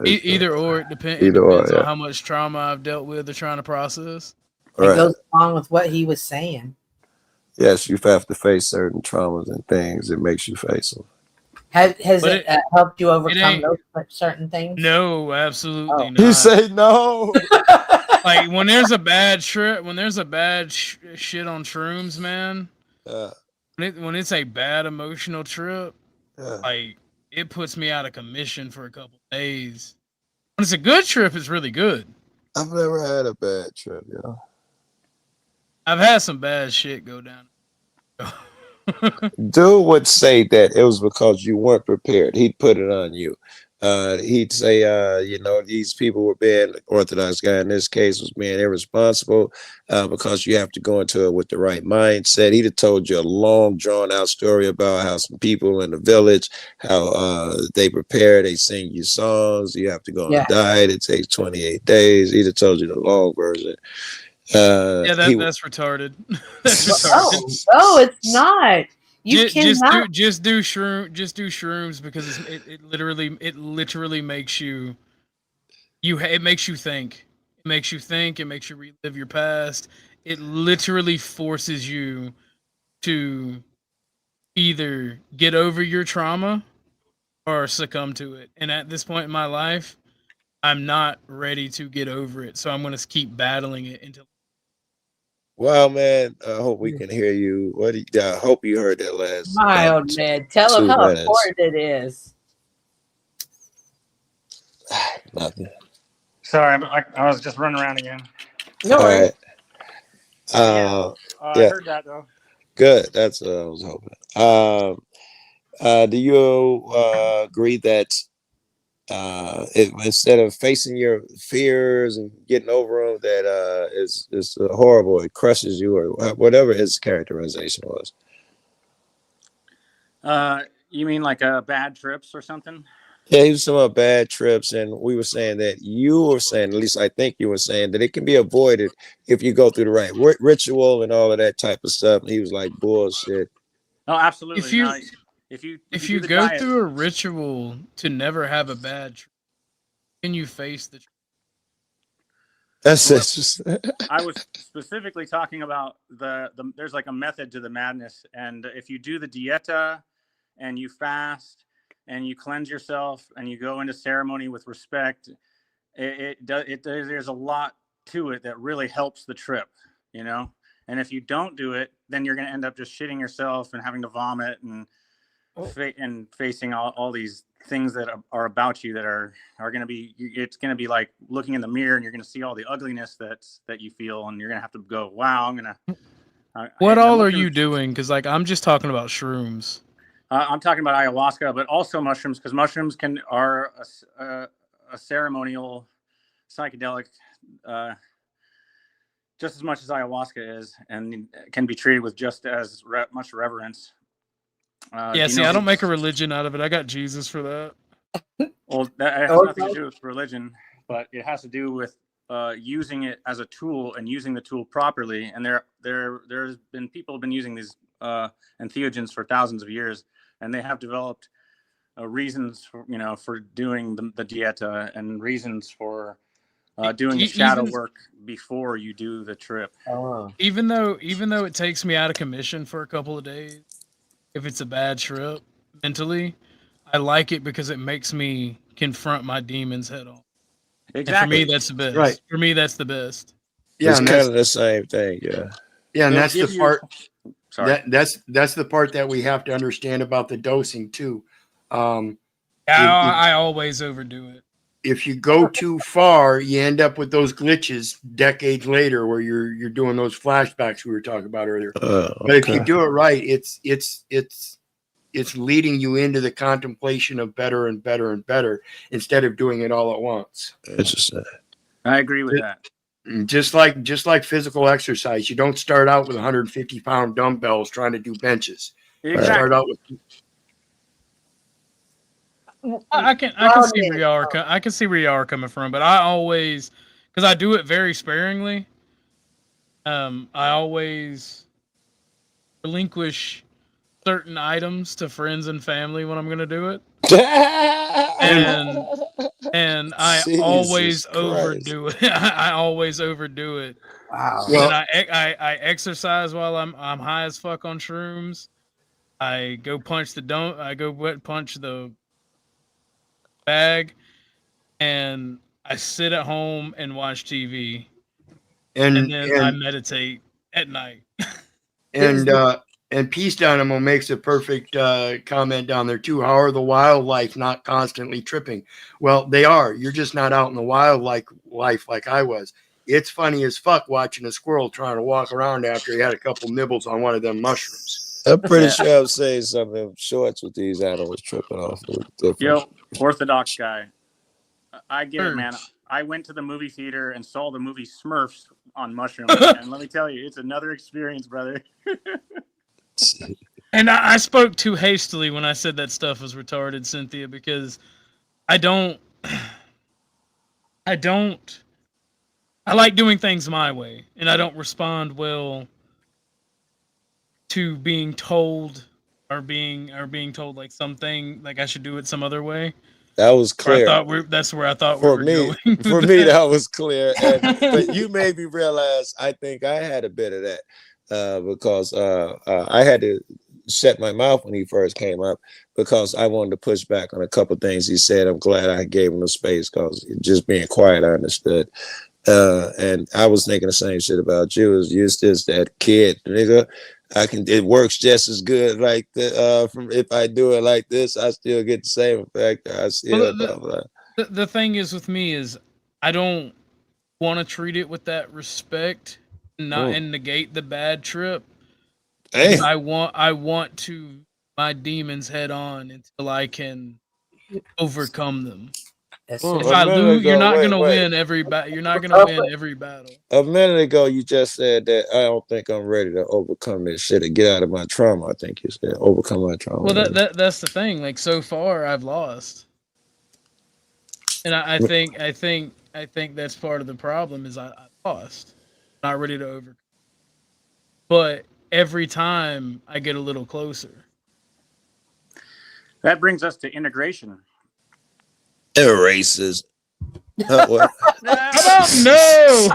Either or, it depends Yeah. on how much trauma I've dealt with or trying to process. It Right. goes along with what he was saying. Yes, you have to face certain traumas and things. It makes you face them. Has But it helped you overcome ain't- those certain things? No, absolutely Oh. not. You say no. Like when there's a bad trip, when there's a bad shit on shrooms, man. Yeah, When it's a bad emotional trip, yeah. like it puts me out of commission for a couple days. When it's a good trip, it's really good. I've never had a bad trip, yo. I've had some bad shit go down. Dude would say that it was because you weren't prepared. He'd put it on you. He'd say, these people were being Orthodox guy in this case was being irresponsible because you have to go into it with the right mindset. He'd have told you a long, drawn out story about how some people in the village, how they prepare, they sing you songs. You have to go on a diet. It takes 28 days. He'd have told you the long version. Yeah, that's retarded. That's retarded. Oh, it's not. You cannot. Just do shrooms because it literally makes you it makes you think. It makes you think, it makes you relive your past. It literally forces you to either get over your trauma or succumb to it. And at this point in my life, I'm not ready to get over it. So I'm going to keep battling it until. Wow, man. I hope we can hear you. I hope you heard that last. Mild man, tell him how important it is. Nothing. Sorry, I was just running around again. No worries. Right. I heard that though. Good. That's what I was hoping. Do you agree that instead of facing your fears and getting over them, that it's horrible? It crushes you, or whatever his characterization was. You mean like bad trips or something? Yeah, he was talking about bad trips, and we were saying that you were saying, at least I think you were saying, that it can be avoided if you go through the right ritual and all of that type of stuff. And he was like, bullshit. Oh, absolutely. If you go through a ritual to never have a bad trip, can you face the? That's just. I was specifically talking about there's like a method to the madness, and if you do the dieta and you fast and you cleanse yourself and you go into ceremony with respect, there's a lot to it that really helps the trip, you know. And if you don't do it, then you're going to end up just shitting yourself and having to vomit and facing all these things that are about you that are going to be, it's going to be like looking in the mirror and you're going to see all the ugliness that you feel, and you're going to have to go, wow, I'm going to. What all are you doing? Because like I'm just talking about shrooms. I'm talking about ayahuasca, but also mushrooms, because mushrooms are a ceremonial psychedelic, just as much as ayahuasca is, and can be treated with just as much reverence. Yeah, see, I don't make a religion out of it. I got Jesus for that. Well, that has nothing to do with religion, but it has to do with using it as a tool and using the tool properly. And there's been people have been using these entheogens for thousands of years, and they have developed reasons for doing the dieta, and reasons for doing the shadow work before you do the trip. Even though it takes me out of commission for a couple of days, if it's a bad trip mentally, I like it because it makes me confront my demons head on. Exactly. And for me, that's the best. Right. For me, that's the best. Yeah, it's kind of the same thing. Yeah. Yeah, and that's the part. Sorry. That's the part that we have to understand about the dosing too. I always overdo it. If you go too far, you end up with those glitches decades later, where you're doing those flashbacks we were talking about earlier. But if you do it right, it's leading you into the contemplation of better and better and better, instead of doing it all at once. Interesting. I agree with that. Just like physical exercise, you don't start out with 150-pound dumbbells trying to do benches. Exactly. You start out with. I can see where y'all are coming from, but I always, because I do it very sparingly. I always relinquish certain items to friends and family when I'm going to do it, and I always overdo it. I always overdo it. Wow. Well, I exercise while I'm high as fuck on shrooms. I go punch the bag, and I sit at home and watch TV, and then I meditate at night. And Peace Dynamo makes a perfect comment down there too. How are the wildlife not constantly tripping? Well, they are. You're just not out in the wildlife like I was. It's funny as fuck watching a squirrel trying to walk around after he had a couple nibbles on one of them mushrooms. I'm pretty sure I'm saying something shorts with these animals tripping off. Yo, Orthodox guy. I get it, man. I went to the movie theater and saw the movie Smurfs on mushrooms, and let me tell you, it's another experience, brother. And I spoke too hastily when I said that stuff was retarded, Cynthia, because I like doing things my way, and I don't respond well to being told or being told like something like I should do it some other way. That was clear. That's where I thought for we were me. going. For me, that was clear. But you made me realize I think I had a bit of that because I had to shut my mouth when he first came up because I wanted to push back on a couple of things he said. I'm glad I gave him the space because just being quiet, I understood. And I was thinking the same shit about you. You're just that kid, nigga. It works just as good like from if I do it like this, I still get the same effect. The thing is with me is I don't want to treat it with that respect, and negate the bad trip. Hey. I want to my demons head on until I can overcome them. If I lose, you're not gonna win every battle. You're not gonna win every battle. A minute ago, you just said that I don't think I'm ready to overcome this shit and get out of my trauma. I think you said overcome my trauma. Well, that's the thing. Like so far, I've lost, and I think that's part of the problem is I lost. I'm not ready to overcome, but every time I get a little closer. That brings us to integration. Erasers. What? No.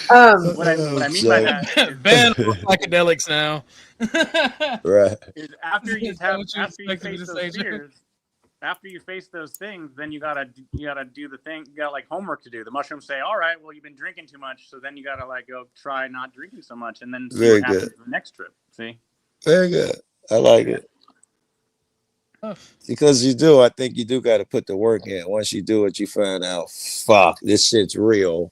What I mean by that, ban psychedelics now. Right. Is after you face those fears, after you face those things, then you gotta do the thing. You got like homework to do. The mushrooms say, "All right, well, you've been drinking too much, so then you gotta like go try not drinking so much, and then see Very what happens good. the next trip." See, Very good. I like it. Because you do, I think you do got to put the work in. Once you do it, you find out, fuck, this shit's real.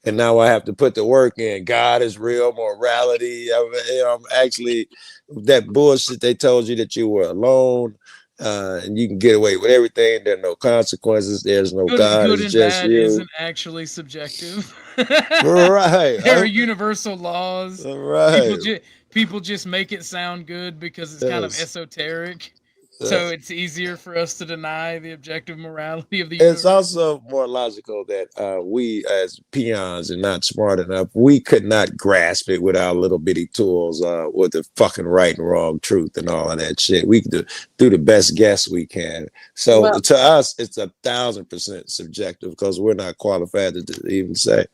And now I have to put the work in. God is real, morality. I'm actually, that bullshit they told you that you were alone and you can get away with everything. There are no consequences. There's no God. Good It's and just bad you. isn't actually subjective. Right. There are universal laws. Right. People just make it sound good because it's kind of esoteric. So it's easier for us to deny the objective morality of the universe. It's also more logical that we, as peons, are not smart enough. We could not grasp it with our little bitty tools, with the fucking right and wrong, truth, and all of that shit. We can do the best guess we can. So to us, it's 1,000% subjective because we're not qualified to even say.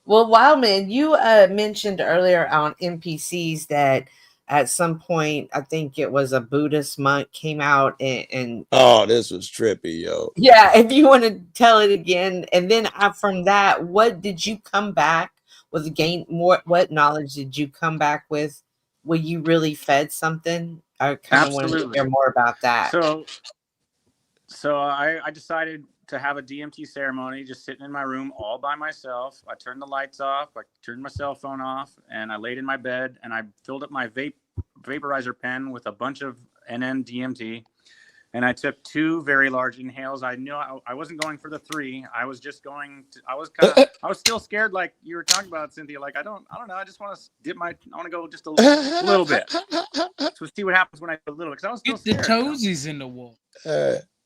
Well, Wildman, you mentioned earlier on NPCs that at some point, I think it was a Buddhist monk came out and oh, this was trippy, yo. Yeah, if you want to tell it again, and then from that, what did you come back with? What knowledge did you come back with? Were you really fed something? I kind of want to hear more about that. So I decided to have a DMT ceremony, just sitting in my room all by myself. I turned the lights off, I turned my cell phone off, and I laid in my bed and I filled up my vaporizer pen with a bunch of NN DMT. And I took 2 very large inhales. I knew I wasn't going for the 3. I was just going to, I was still scared, like you were talking about, Cynthia. Like, I don't know. I just want to I want to go just a little bit. So see what happens when I do a little, because I was still scared. Get the toesies in the wall.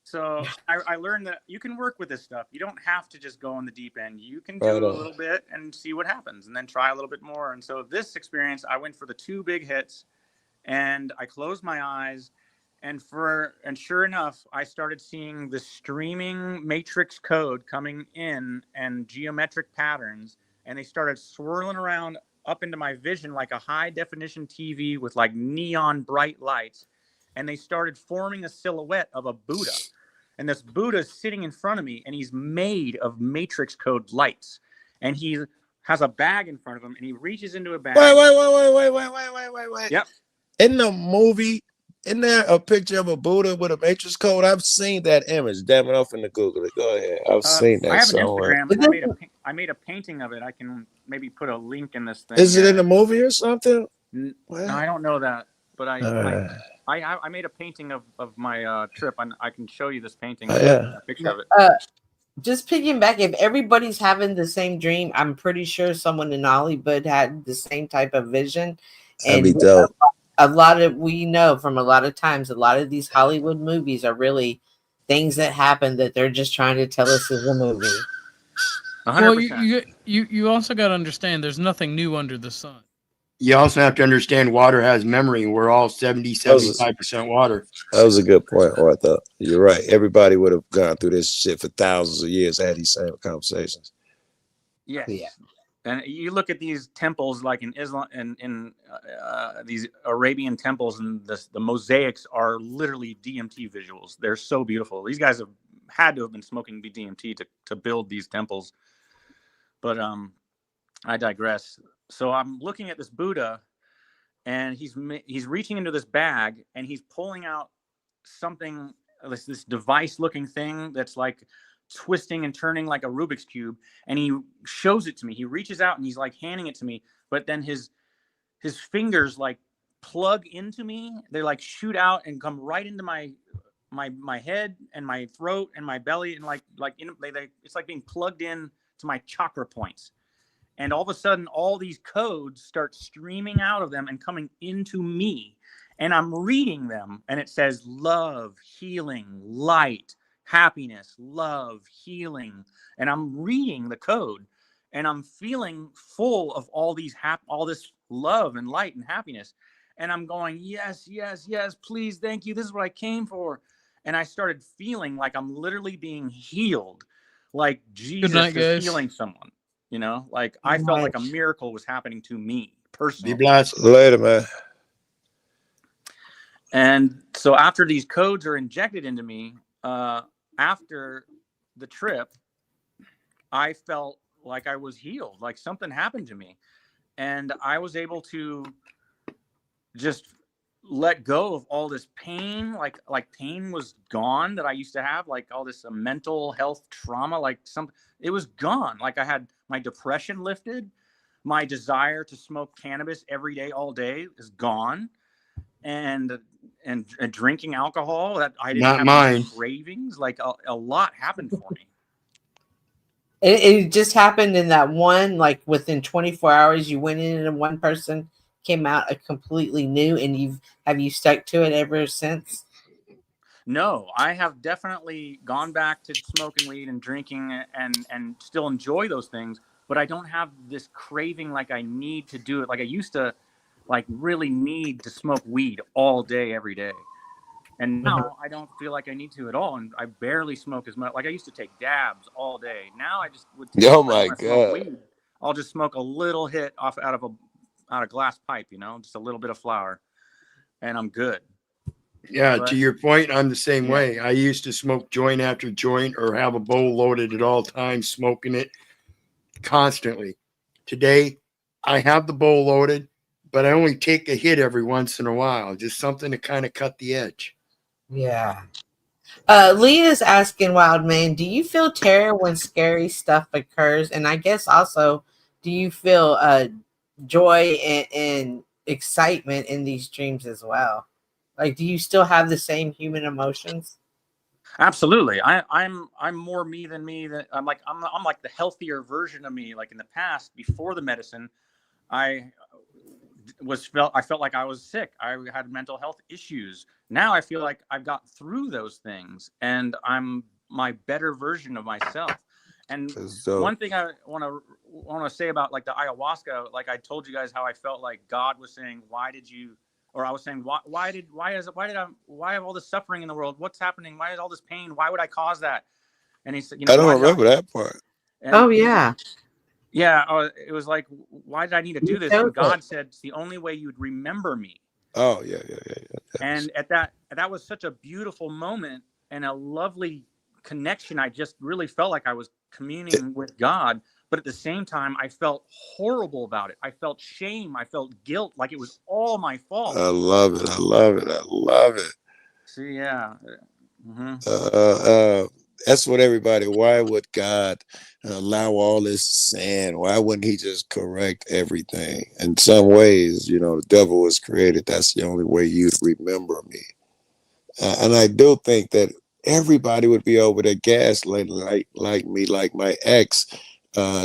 So I learned that you can work with this stuff. You don't have to just go on the deep end. You can do a little bit and see what happens, and then try a little bit more. And so this experience, I went for the 2 big hits, and I closed my eyes. And sure enough, I started seeing the streaming matrix code coming in and geometric patterns, and they started swirling around up into my vision like a high definition TV with like neon bright lights. And they started forming a silhouette of a Buddha. And this Buddha is sitting in front of me, and he's made of matrix code lights. And he has a bag in front of him, and he reaches into a bag. Wait. Yep. In the movie, isn't there a picture of a Buddha with a matrix code? I've seen that image. Damn it, I'm finna Google it. Go ahead. I've seen that I have somewhere. an Instagram. And I made a painting of it. I can maybe put a link in this thing. Is it in the movie or something? No, I don't know that. But I made a painting of my trip, and I can show you this painting. A picture of it. Just piggyback, if everybody's having the same dream, I'm pretty sure someone in Hollywood had the same type of vision. That'd be dope. We know from a lot of times, a lot of these Hollywood movies are really things that happen that they're just trying to tell us as a movie. 100%. Well, you also got to understand there's nothing new under the sun. You also have to understand water has memory. We're all 75% water. That was a good point, Arthur. You're right. Everybody would have gone through this shit for thousands of years, had these same conversations. Yes. Yeah. And you look at these temples, like in Islam and in these Arabian temples, and the mosaics are literally DMT visuals. They're so beautiful. These guys have had to have been smoking DMT to build these temples. But I digress. So I'm looking at this Buddha, and he's reaching into this bag, and he's pulling out something, this device-looking thing that's like twisting and turning like a Rubik's Cube, and he shows it to me. He reaches out and he's like handing it to me, but then his fingers like plug into me. They like shoot out and come right into my head and my throat and my belly, and it's like being plugged in to my chakra points. And all of a sudden, all these codes start streaming out of them and coming into me. And I'm reading them, and it says love, healing, light, happiness, love, healing. And I'm reading the code, and I'm feeling full of all this love and light and happiness. And I'm going, yes, yes, yes, please, thank you. This is what I came for. And I started feeling like I'm literally being healed, like Jesus is healing someone. You know, like I felt like a miracle was happening to me personally. Be blessed. Later, man. And so after these codes are injected into me, after the trip, I felt like I was healed, like something happened to me. And I was able to just let go of all this pain, like pain was gone that I used to have, like all this mental health trauma, like it was gone. Like I had my depression lifted, my desire to smoke cannabis every day, all day is gone. And drinking alcohol, that I didn't Not have mine. cravings. Like a lot happened for me. It just happened in that one, like within 24 hours, you went in and one person came out a completely new, and have you stuck to it ever since? No, I have definitely gone back to smoking weed and drinking and still enjoy those things, but I don't have this craving like I need to do it. Like I used to like really need to smoke weed all day, every day. And now I don't feel like I need to at all. And I barely smoke as much. Like I used to take dabs all day. Now I just would take, Oh my smoke God. weed, I'll just smoke a little hit out of glass pipe, you know, just a little bit of flour, and I'm good. Yeah, But, to your point, I'm the same way. I used to smoke joint after joint or have a bowl loaded at all times, smoking it constantly. Today, I have the bowl loaded, but I only take a hit every once in a while, just something to kind of cut the edge. Yeah. Leah's asking, Wild Man, do you feel terror when scary stuff occurs? And I guess also, do you feel joy and excitement in these dreams as well? Like, do you still have the same human emotions? Absolutely. I'm more me than me. That I'm like the healthier version of me. Like in the past, before the medicine, I felt like I was sick. I had mental health issues. Now I feel like I've got through those things, and I'm my better version of myself. And one thing I want to say about like the ayahuasca, like I told you guys how I felt like God was saying, why did you? Or I was saying, why have all this suffering in the world? What's happening? Why is all this pain? Why would I cause that? And he said, you know, I don't remember that part. Oh yeah. Yeah. It was like, why did I need to do this? And God said, it's the only way you'd remember me. Oh yeah. And that was such a beautiful moment and a lovely connection. I just really felt like I was communing with God. But at the same time, I felt horrible about it. I felt shame. I felt guilt, like it was all my fault. I love it. See, yeah. That's what everybody, why would God allow all this sin? Why wouldn't he just correct everything? In some ways, you know, the devil was created. That's the only way you'd remember me. And I do think that everybody would be over there gaslighting like me, like my ex,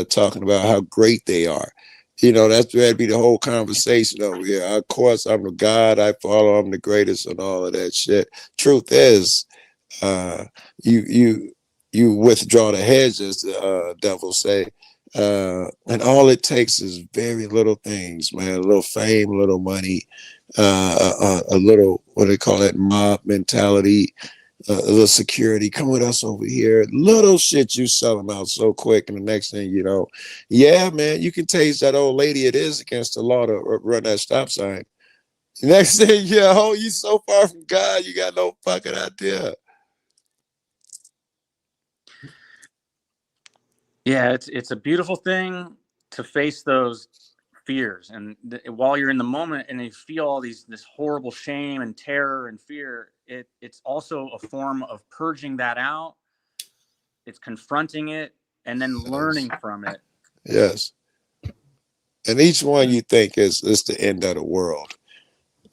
talking about how great they are. You know, that'd be the whole conversation over here. Of course, I'm the God I follow. I'm the greatest and all of that shit. Truth is, you withdraw the hedge, as the devil say, and all it takes is very little things, man. A little fame, a little money, a little, what do they call it, mob mentality, a little security. Come with us over here. Little shit you sell them out so quick, and the next thing you know, yeah, man, you can tase that old lady. It is against the law to run that stop sign. The next thing, you so far from God, you got no fucking idea. Yeah, it's a beautiful thing to face those fears, and while you're in the moment and you feel all this horrible shame and terror and fear, it's also a form of purging that out. It's confronting it and then learning from it. Yes. And each one you think is the end of the world.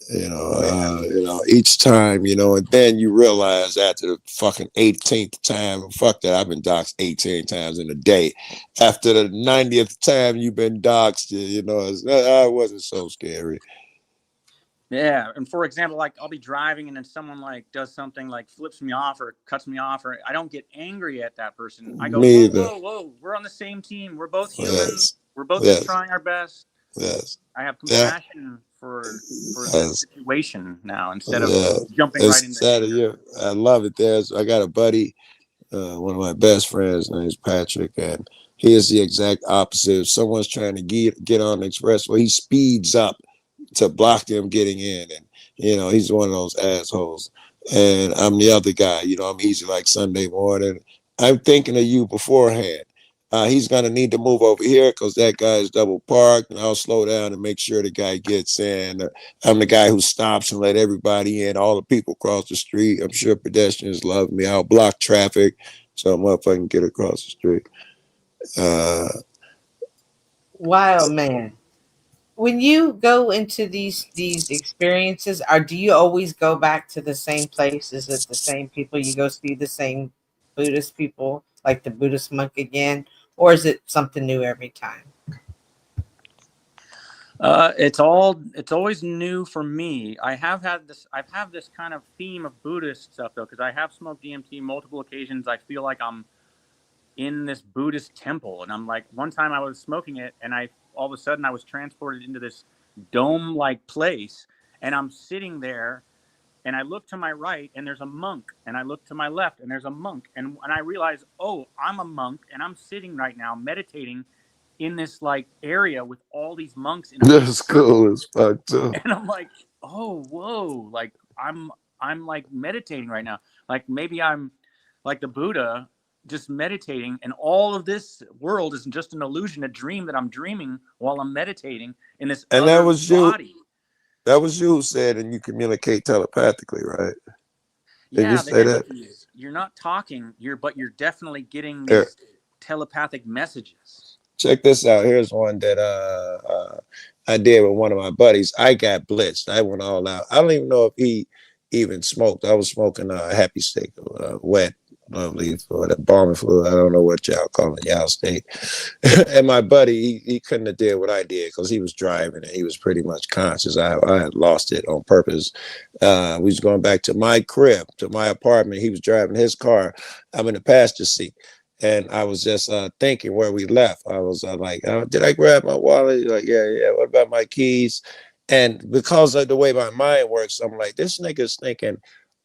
You know, each time, and then you realize after the fucking 18th time, fuck that, I've been doxxed 18 times in a day. After the 90th time you've been doxxed, it wasn't so scary. Yeah, and for example, like I'll be driving and then someone like does something like flips me off or cuts me off, or I don't get angry at that person. I go, whoa, we're on the same team. We're both humans. Yes. We're both just trying our best. Yes. I have compassion for the situation now instead of jumping right into it. I love it. I got a buddy, one of my best friends, his name is Patrick, and he is the exact opposite. If someone's trying to get on the expressway, he speeds up to block them getting in, and You know, he's one of those assholes. And I'm the other guy. You know, I'm easy like Sunday morning. I'm thinking of you beforehand. He's going to need to move over here because that guy is double parked, and I'll slow down and make sure the guy gets in. I'm the guy who stops and let everybody in, all the people cross the street. I'm sure pedestrians love me. I'll block traffic so a motherfucker can get across the street. Wild man. When you go into these experiences, do you always go back to the same place? Is it the same people? You go see the same Buddhist people, like the Buddhist monk again, or is it something new every time? It's always new for me. I've had this kind of theme of Buddhist stuff though, because I have smoked DMT multiple occasions. I feel like I'm in this Buddhist temple, and I'm like, one time I was smoking it, and all of a sudden I was transported into this dome-like place, and I'm sitting there, and I look to my right, and there's a monk, and I look to my left, and there's a monk, and I realize, oh, I'm a monk, and I'm sitting right now meditating in this like area with all these monks. That's cool as fuck too. And I'm like, oh, whoa, like I'm like meditating right now. Like maybe I'm like the Buddha, just meditating, and all of this world is just an illusion, a dream that I'm dreaming while I'm meditating in this and other that was body. You. That was you who said, and you communicate telepathically, right? Did Yeah, you say that? You're not talking, but you're definitely getting these telepathic messages. Check this out. Here's one that I did with one of my buddies. I got blitzed. I went all out. I don't even know if he even smoked. I was smoking a Happy Stick, wet, lovely, for the bombing fluid. I don't know what y'all call it, y'all state. And my buddy, he couldn't have did what I did because he was driving and he was pretty much conscious. I had lost it on purpose. We was going back to my crib, to my apartment. He was driving his car. I'm in the passenger seat. And I was just thinking where we left. I was like, did I grab my wallet? He's like, yeah. What about my keys? And because of the way my mind works, I'm like, this nigga's thinking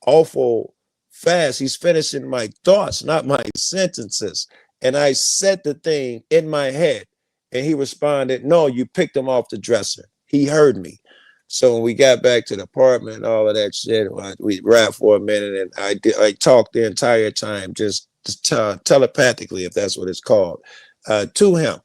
awful fast. He's finishing my thoughts, not my sentences. And I said the thing in my head. And he responded, no, you picked him off the dresser. He heard me. So when we got back to the apartment and all of that shit, we rapped for a minute, and I talked the entire time, just telepathically, if that's what it's called, to him,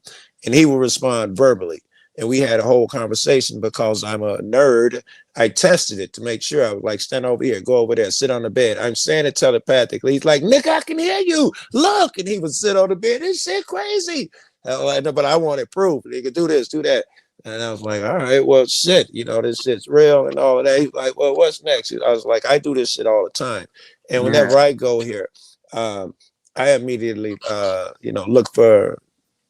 and he will respond verbally. And we had a whole conversation. Because I'm a nerd, I tested it to make sure. I was like, stand over here, go over there, sit on the bed. I'm saying it telepathically. He's like, Nick, I can hear you. Look. And he would sit on the bed. This shit crazy. But I wanted proof. He could do this, do that. And I was like, all right, well, shit, this shit's real and all of that. He's like, well, what's next? I was like, I do this shit all the time. And whenever I go here, I immediately, look for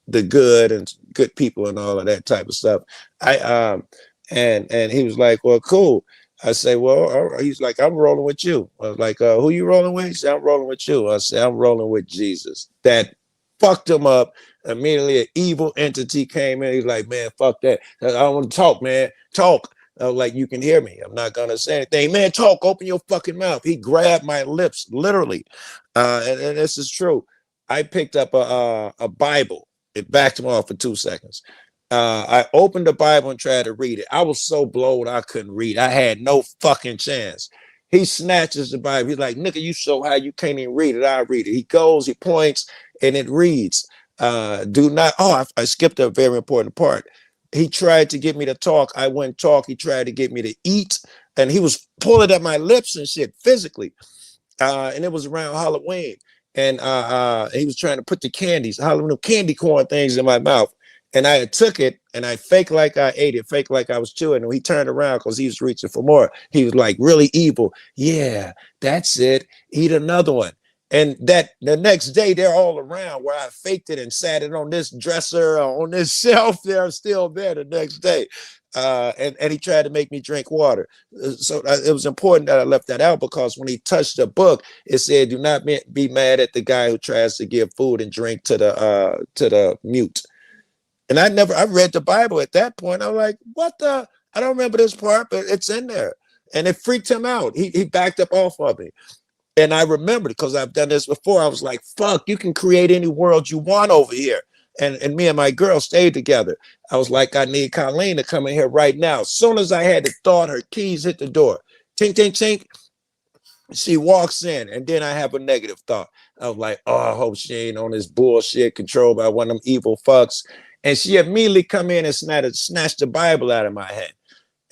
the good and good people and all of that type of stuff. And he was like, well, cool. I say, well, all right. He's like, I'm rolling with you. I was like, who you rolling with? He said, I'm rolling with you. I said, I'm rolling with Jesus. That fucked him up. Immediately, an evil entity came in. He's like, man, fuck that. I don't want to talk, man. Talk. I was like, you can hear me. I'm not gonna say anything. Man, talk. Open your fucking mouth. He grabbed my lips, literally. And this is true. I picked up a Bible. It backed him off for 2 seconds. I opened the Bible and tried to read it. I was so blowed I couldn't read. I had no fucking chance. He snatches the Bible. He's like, nigga, you so high you can't even read it. I read it. He goes, he points, and it reads. I skipped a very important part. He tried to get me to talk. I wouldn't talk. He tried to get me to eat, and he was pulling at my lips and shit physically. And it was around Halloween, and he was trying to put the Halloween candy corn things in my mouth. And I took it, and I faked like I ate it, faked like I was chewing. And he turned around because he was reaching for more. He was like really evil. Yeah, that's it. Eat another one. And that the next day they're all around where I faked it and sat it on this dresser, on this shelf. They're still there the next day. And he tried to make me drink water. So it was important that I left that out, because when he touched the book, it said, do not be mad at the guy who tries to give food and drink to the mute. And I read the Bible at that point. I was like, what the? I don't remember this part, but it's in there. And it freaked him out. He backed up off of me. And I remembered, because I've done this before. I was like, fuck, you can create any world you want over here. And me and my girl stayed together. I was like, I need Colleen to come in here right now. As soon as I had the thought, her keys hit the door. tink, tink, tink. She walks in, and then I have a negative thought. I was like, oh, I hope she ain't on this bullshit controlled by one of them evil fucks. And she immediately come in and snatch the Bible out of my hand.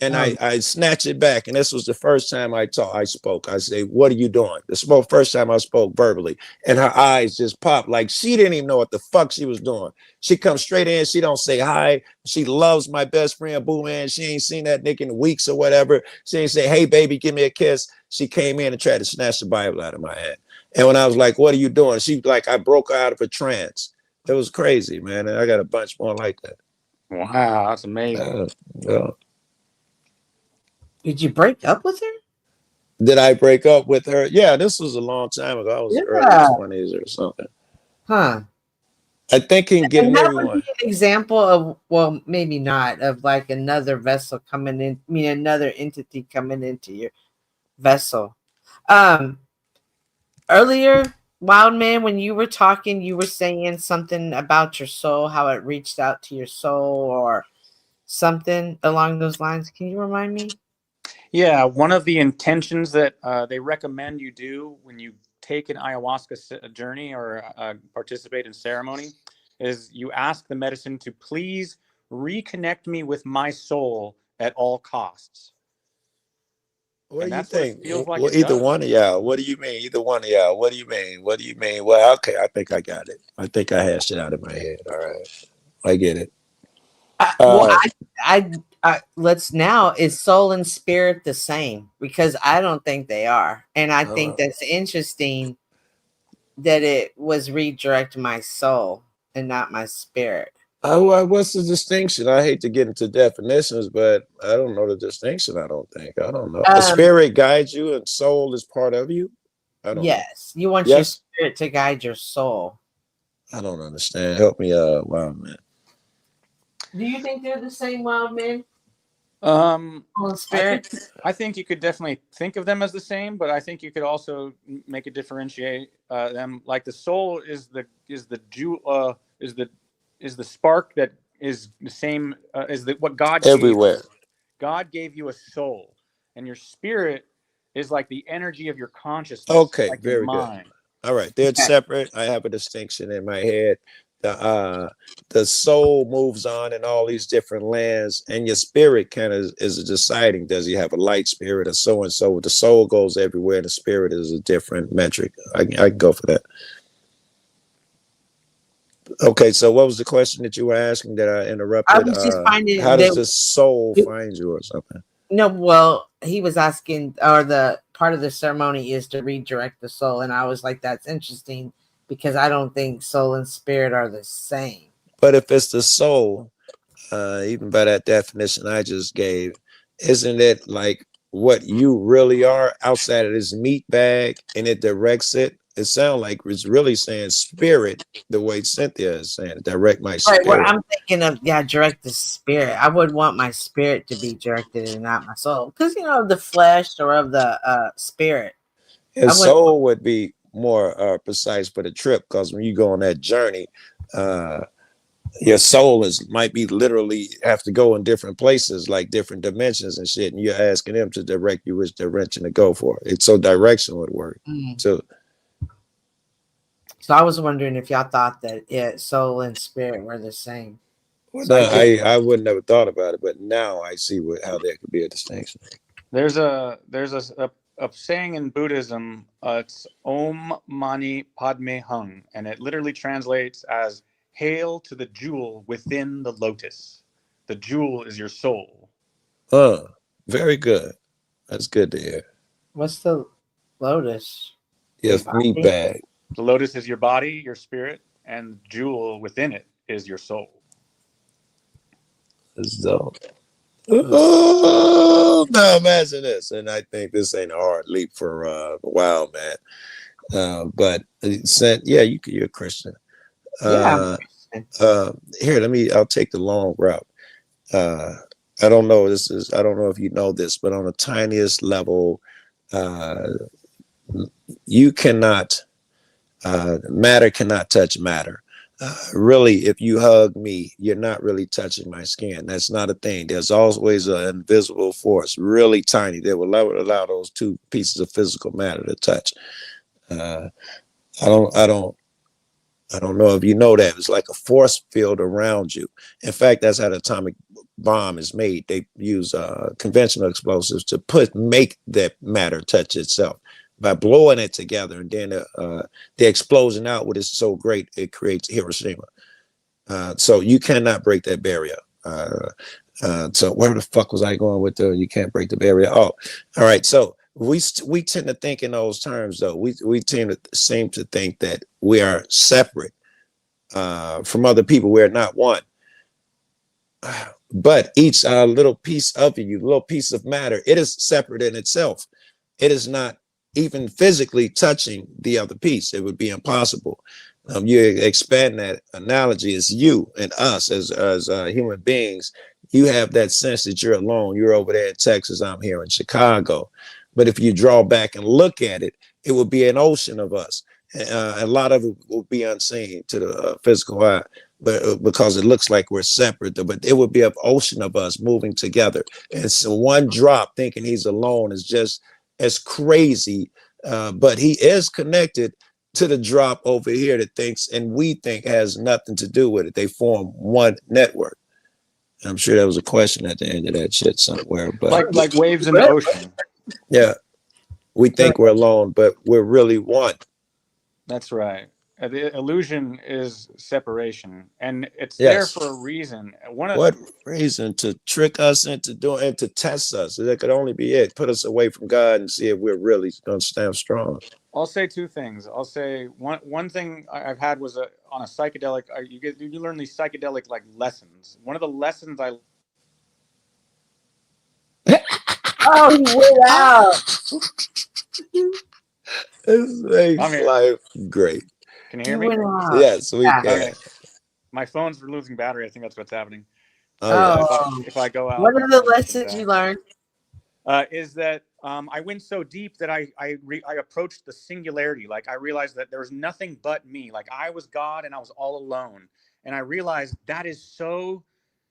And I snatched it back. And this was the first time I spoke. I say, what are you doing? This was the first time I spoke verbally. And her eyes just popped like she didn't even know what the fuck she was doing. She comes straight in. She don't say hi. She loves my best friend, Boo Man. She ain't seen that nigga in weeks or whatever. She ain't say, hey, baby, give me a kiss. She came in and tried to snatch the Bible out of my hand. And when I was like, what are you doing? She like, I broke her out of a trance. It was crazy, man. And I got a bunch more like that. Wow, that's amazing. Did you break up with her? Did I break up with her? Yeah, this was a long time ago. I was early 20s or something. Huh. I think he can get that everyone. would be an example of, well, maybe not, of like another vessel coming in, I mean, another entity coming into your vessel. Earlier, Wild Man, when you were talking, you were saying something about your soul, how it reached out to your soul or something along those lines. Can you remind me? Yeah, one of the intentions that they recommend you do when you take an ayahuasca journey or participate in ceremony is you ask the medicine to please reconnect me with my soul at all costs. What And do you that's what it think? feels like Well, it either does. one of y'all. What do you mean? Either one of y'all. What do you mean? What do you mean? Well, okay, I think I got it. I think I hashed it out of my head. All right, I get it. Well, I let's now, is soul and spirit the same? Because I don't think they are, and I think that's interesting that it was redirect my soul and not my spirit. What's the distinction? I hate to get into definitions, but I don't know the distinction. I don't think. I don't know. A spirit guides you, and soul is part of you. I don't. Yes, you want your spirit to guide your soul. I don't understand. Help me, Wild Man. Do you think they're the same, Wild Man? I think you could definitely think of them as the same, but I think you could also make a differentiate them. Like the soul is the spark that is the same as what God everywhere. God gave you a soul, and your spirit is like the energy of your consciousness. Okay, like very good. All right, they're separate. I have a distinction in my head. The soul moves on in all these different lands, and your spirit kind of is deciding, does he have a light spirit or so and so? The soul goes everywhere, the spirit is a different metric. I can go for that. Okay, so what was the question that you were asking that I interrupted? I was just finding how does the soul find you or something? No, well, he was asking, or the part of the ceremony is to redirect the soul, and I was like, that's interesting because I don't think soul and spirit are the same. But if it's the soul, even by that definition I just gave, isn't it like what you really are outside of this meat bag, and it directs it? It sounds like it's really saying spirit, the way Cynthia is saying, direct my spirit. Right, well, I'm thinking of, direct the spirit. I would want my spirit to be directed and not my soul. Because, of the flesh or of the spirit. And soul would be more precise for the trip, because when you go on that journey, your soul might be literally have to go in different places, like different dimensions and shit. And you're asking them to direct you which direction to go for. So direction would work. So I was wondering if y'all thought that soul and spirit were the same. Well, so I wouldn't have thought about it, but now I see how there could be a distinction. There's a saying in Buddhism. It's Om Mani Padme Hung, and it literally translates as "Hail to the jewel within the lotus." The jewel is your soul. Very good. That's good to hear. What's the lotus? Yes, meat bag. The lotus is your body, your spirit, and the jewel within it is your soul. That's dope. Oh, now imagine this, and I think this ain't a hard leap for Wild Man. But you're a Christian. Here, I'll take the long route. I don't know if you know this, but on the tiniest level, you cannot matter cannot touch matter. really, if you hug me, you're not really touching my skin. That's not a thing. There's always an invisible force, really tiny, that will never allow those two pieces of physical matter to touch. Uh, I don't know if you know that. It's like a force field around you. In fact, that's how the atomic bomb is made. They use conventional explosives to make that matter touch itself by blowing it together, and then the explosion outward is so great it creates Hiroshima. So you cannot break that barrier. So where the fuck was I going with the you can't break the barrier? Oh, all right. So we tend to think in those terms, though. We tend to seem to think that we are separate from other people. We're not one. But each little piece of you, little piece of matter, it is separate in itself. It is not even physically touching the other piece. It would be impossible. You expand that analogy as you and us as human beings. You have that sense that you're alone. You're over there in Texas. I'm here in Chicago. But if you draw back and look at it, it would be an ocean of us. A lot of it will be unseen to the physical eye, but because it looks like we're separate. But it would be an ocean of us moving together. And so one drop thinking he's alone is just as crazy. But he is connected to the drop over here that thinks and we think has nothing to do with it. They form one network. I'm sure there was a question at the end of that shit somewhere, but like waves in the ocean. Yeah, we think we're alone, but we're really one. That's right. The illusion is separation, and it's there Yes. for a reason. What reason? To trick us into doing and to test us. That could only be it. Put us away from God and see if we're really going to stand strong. I'll say two things. I'll say one thing I've had was on a psychedelic. You learn these psychedelic like lessons. One of the lessons I Oh, he went out. This makes life great. Can you hear me? Yes, we can. Okay. My phone's losing battery. I think that's what's happening. Oh, if I go out. What are the lessons you learned? Is that I went so deep that I approached the singularity. Like I realized that there was nothing but me. Like I was God and I was all alone. And I realized that is so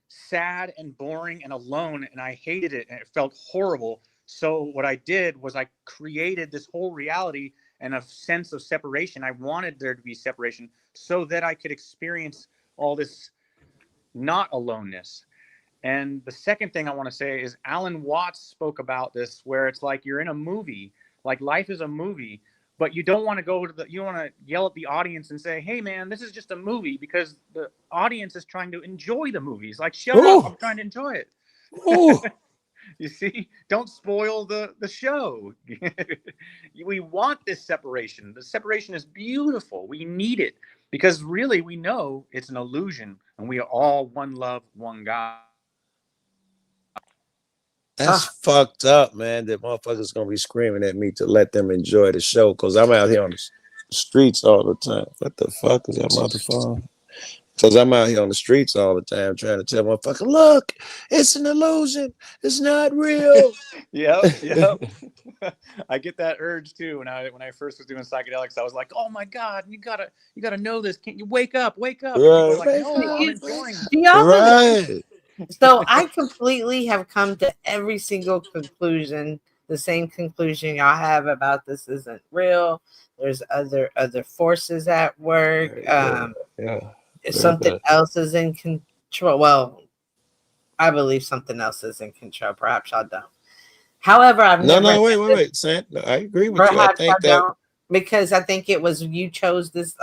sad and boring and alone. And I hated it. And it felt horrible. So what I did was I created this whole reality and a sense of separation. I wanted there to be separation so that I could experience all this not aloneness. And the second thing I want to say is Alan Watts spoke about this, where it's like you're in a movie, like life is a movie, but you don't want to go to you want to yell at the audience and say, hey man, this is just a movie, because the audience is trying to enjoy the movies. Like, shut up, I'm trying to enjoy it. You see, don't spoil the show. We want this separation. The separation is beautiful. We need it because really we know it's an illusion and we are all one love, one God. That's fucked up, man. That motherfuckers gonna be screaming at me to let them enjoy the show because I'm out here on the streets all the time. What the fuck is that motherfucker? Because I'm out here on the streets all the time trying to tell motherfucker, look, it's an illusion. It's not real. Yep. I get that urge too. When I first was doing psychedelics, I was like, oh my God, you gotta know this. Can't you wake up? Right. Like, no, I'm enjoying right. So I completely have come to every single conclusion, the same conclusion y'all have about this isn't real. There's other forces at work. Something else is in control. Well, I believe something else is in control. Perhaps I don't. However, I've never. Wait, Sam. I agree with you. I think that because I think it was you chose this.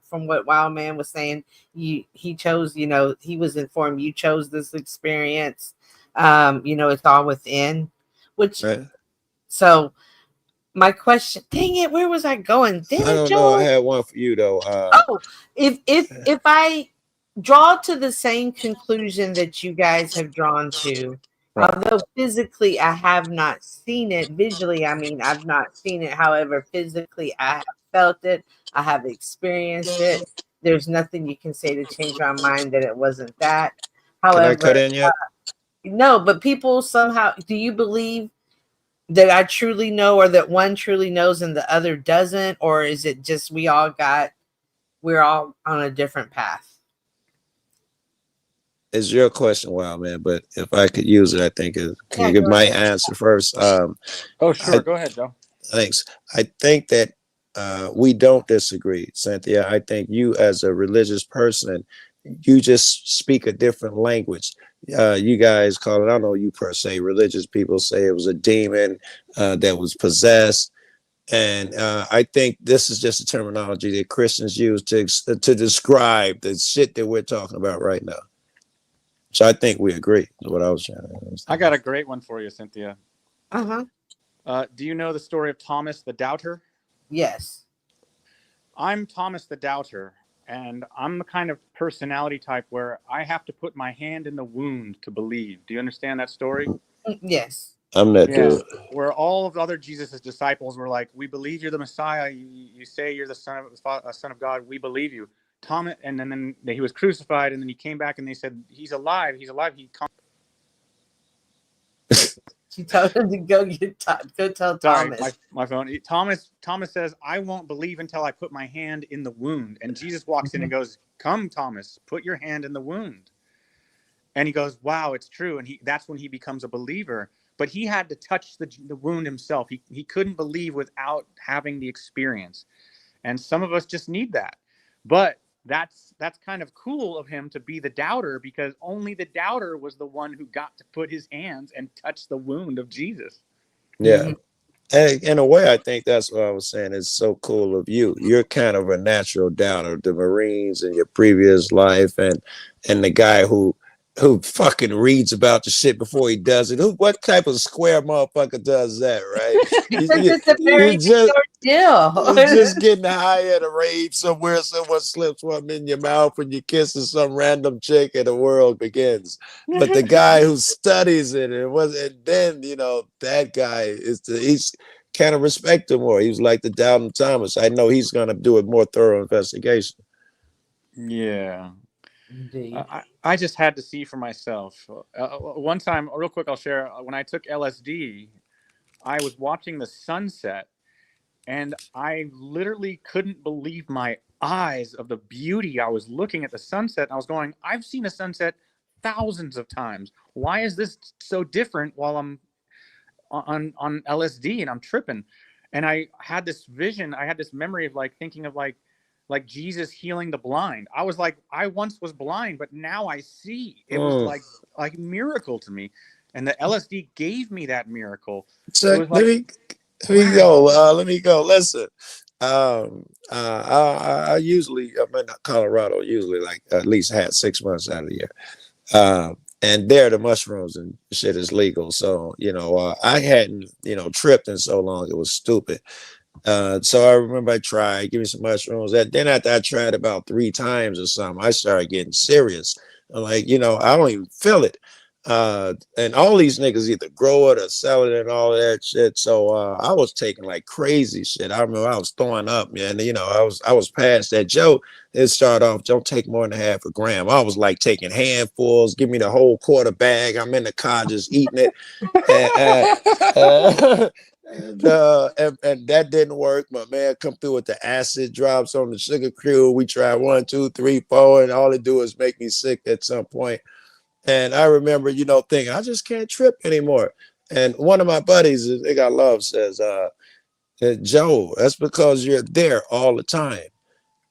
From what Wild Man was saying, he chose. He was informed. You chose this experience. It's all within. Which, so my question. Dang it! Where was I going? I don't know. I had one for you though. If I draw to the same conclusion that you guys have drawn to. Right. Although physically I have not seen it, visually, I mean, I've not seen it. However, physically I have felt it. I have experienced it. There's nothing you can say to change my mind that it wasn't that. However, can I cut in yet? No, but people somehow, do you believe that I truly know, or that one truly knows and the other doesn't? Or is it just we all got we're all on a different path. It's your question, Wild Man, but if I could use it, I think can Yeah, you give go my ahead. answer first? Oh, sure. I- Go ahead, Joe. Thanks. I think that we don't disagree, Cynthia. I think you, as a religious person, you just speak a different language. You guys call it, I don't know you per se, religious people say it was a demon that was possessed. And I think this is just a terminology that Christians use to describe the shit that we're talking about right now. So I think we agree is what I was trying to understand. I got a great one for you, Cynthia. Uh-huh. Do you know the story of Thomas the Doubter? Yes. I'm Thomas the Doubter, and I'm the kind of personality type where I have to put my hand in the wound to believe. Do you understand that story? Yes. I'm that Yeah. dude. Where all of the other Jesus' disciples were like, we believe you're the Messiah. You say you're the son of God. We believe you. Thomas, and then he was crucified, and then he came back, and they said, he's alive. He's alive. She told him to go tell Sorry, Thomas. my phone. Thomas says, I won't believe until I put my hand in the wound. And Jesus walks in and goes, come, Thomas, put your hand in the wound. And he goes, wow, it's true. And that's when he becomes a believer. But he had to touch the wound himself. He couldn't believe without having the experience. And some of us just need that. But that's kind of cool of him to be the doubter, because only the doubter was the one who got to put his hands and touch the wound of Jesus. Yeah. And in a way, I think that's what I was saying. It's so cool of you. You're kind of a natural doubter. The Marines in your previous life, and the guy who fucking reads about the shit before he does it. What type of square motherfucker does that, right? It's a very short deal. You're just getting high at a rave somewhere. Someone slips one in your mouth and you're kissing some random chick and the world begins. But the guy who studies it, and then, you know, that guy he's kind of respect him more. He was like the Doubting Thomas. I know he's going to do a more thorough investigation. Yeah. Indeed. I just had to see for myself. One time, real quick, I'll share. When I took LSD, I was watching the sunset, and I literally couldn't believe my eyes of the beauty. I was looking at the sunset, and I was going, I've seen a sunset thousands of times. Why is this so different while I'm on LSD and I'm tripping? And I had this vision. I had this memory of thinking of like Jesus healing the blind. I was like, I once was blind, but now I see. It was like a miracle to me. And the LSD gave me that miracle. So let me go. Let me go. Listen, I usually, I'm in Colorado, usually like at least had 6 months out of the year. And there the mushrooms and shit is legal. So, you know, I hadn't, you know, tripped in so long. It was stupid. So I remember I tried, give me some mushrooms. Then after I tried about 3 times or something, I started getting serious. I'm like, you know, I don't even feel it. And all these niggas either grow it or sell it and all of that shit. So I was taking like crazy shit. I remember I was throwing up, man. You know, I was past that. Joe, it started off, don't take more than half a gram. I was like taking handfuls, give me the whole quarter bag. I'm in the car just eating it. And that didn't work. My man come through with the acid drops on the sugar cube. We tried 1, 2, 3, 4, and all it do is make me sick at some point. And I remember, you know, thinking, I just can't trip anymore. And one of my buddies, they got love, says, Joe, that's because you're there all the time.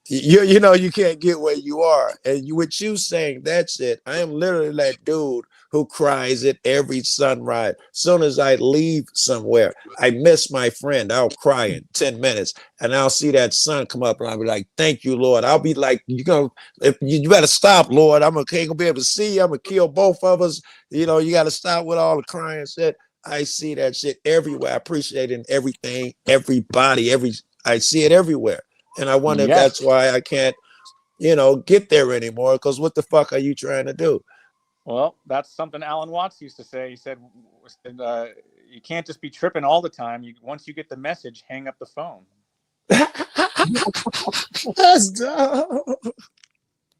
You know, you can't get where you are. And with you saying that shit, I am literally that dude who cries at every sunrise. Soon as I leave somewhere, I miss my friend. I'll cry in 10 minutes and I'll see that sun come up and I'll be like, thank you, Lord. I'll be like, you better stop, Lord. I'm okay, gonna be able to see you. I'm gonna kill both of us. You know, you got to stop with all the crying shit. I see that shit everywhere. I appreciate it in everything, everybody, I see it everywhere. And I wonder if that's why I can't, you know, get there anymore. Because what the fuck are you trying to do? Well, that's something Alan Watts used to say. He said, you can't just be tripping all the time. Once you get the message, hang up the phone. That's dope.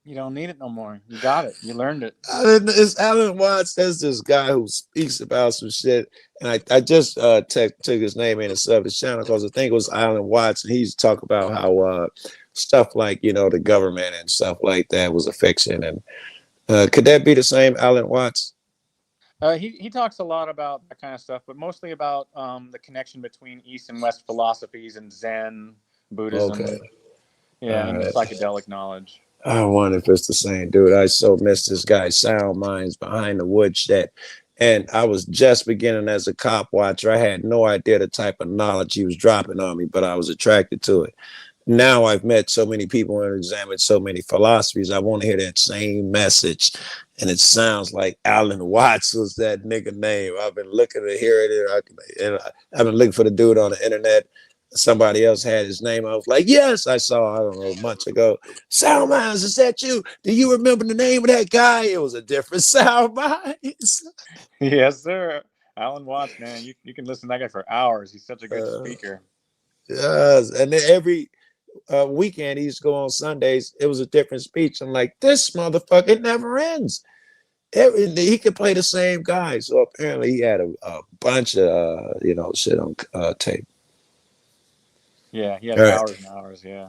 You don't need it no more. You got it. You learned it. It's Alan Watts. There's this guy who speaks about some shit. And I just took his name in and sub his channel because I think it was Alan Watts. And he used to talk about how stuff like, you know, the government and stuff like that was a fiction. And could that be the same Alan Watts? He talks a lot about that kind of stuff, but mostly about the connection between East and West philosophies and Zen, Buddhism, Okay. and psychedelic knowledge. I wonder if it's the same dude. I so miss this guy, Sound Minds Behind the Woodshed. And I was just beginning as a cop watcher. I had no idea the type of knowledge he was dropping on me, but I was attracted to it. Now I've met so many people and examined so many philosophies. I want to hear that same message. And it sounds like Alan Watts was that nigga name. I've been looking to hear it. And I've been looking for the dude on the internet. Somebody else had his name. I was like, yes, I saw, I don't know, months ago. Sound Minds, is that you? Do you remember the name of that guy? It was a different Sound Minds. Yes, sir. Alan Watts, man, you can listen to that guy for hours. He's such a good speaker. Yes, and then every weekend he used to go on Sundays. It was a different speech. I'm like, this motherfucker, it never ends. He could play the same guy. So apparently he had a bunch of you know, shit on tape. Yeah, he had All hours and hours. Yeah.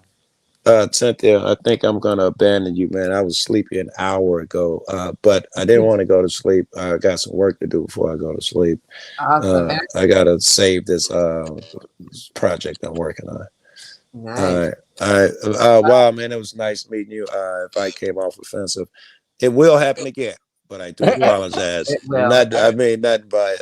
Cynthia, I think I'm gonna abandon you, man. I was sleepy an hour ago, but I didn't want to go to sleep. I got some work to do before I go to sleep. Awesome. I gotta save this project I'm working on. Nice. All right. Wow, man, it was nice meeting you. If I came off offensive, it will happen again. But I do apologize. Not by it.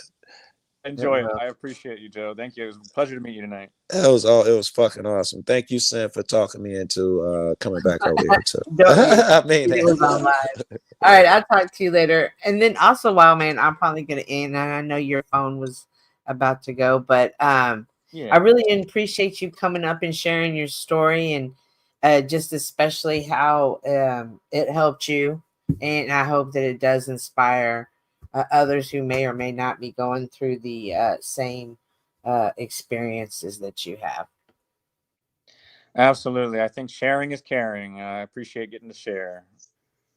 Enjoy it. I appreciate you, Joe. Thank you. It was a pleasure to meet you tonight. It was fucking awesome. Thank you, Sam, for talking me into coming back over here too. I mean, it was on live. All right, I'll talk to you later. And then also, wow, man, I'm probably gonna end. And I know your phone was about to go, but I really appreciate you coming up and sharing your story, and just especially how it helped you. And I hope that it does inspire others who may or may not be going through the same experiences that you have. Absolutely. I think sharing is caring. I appreciate getting to share.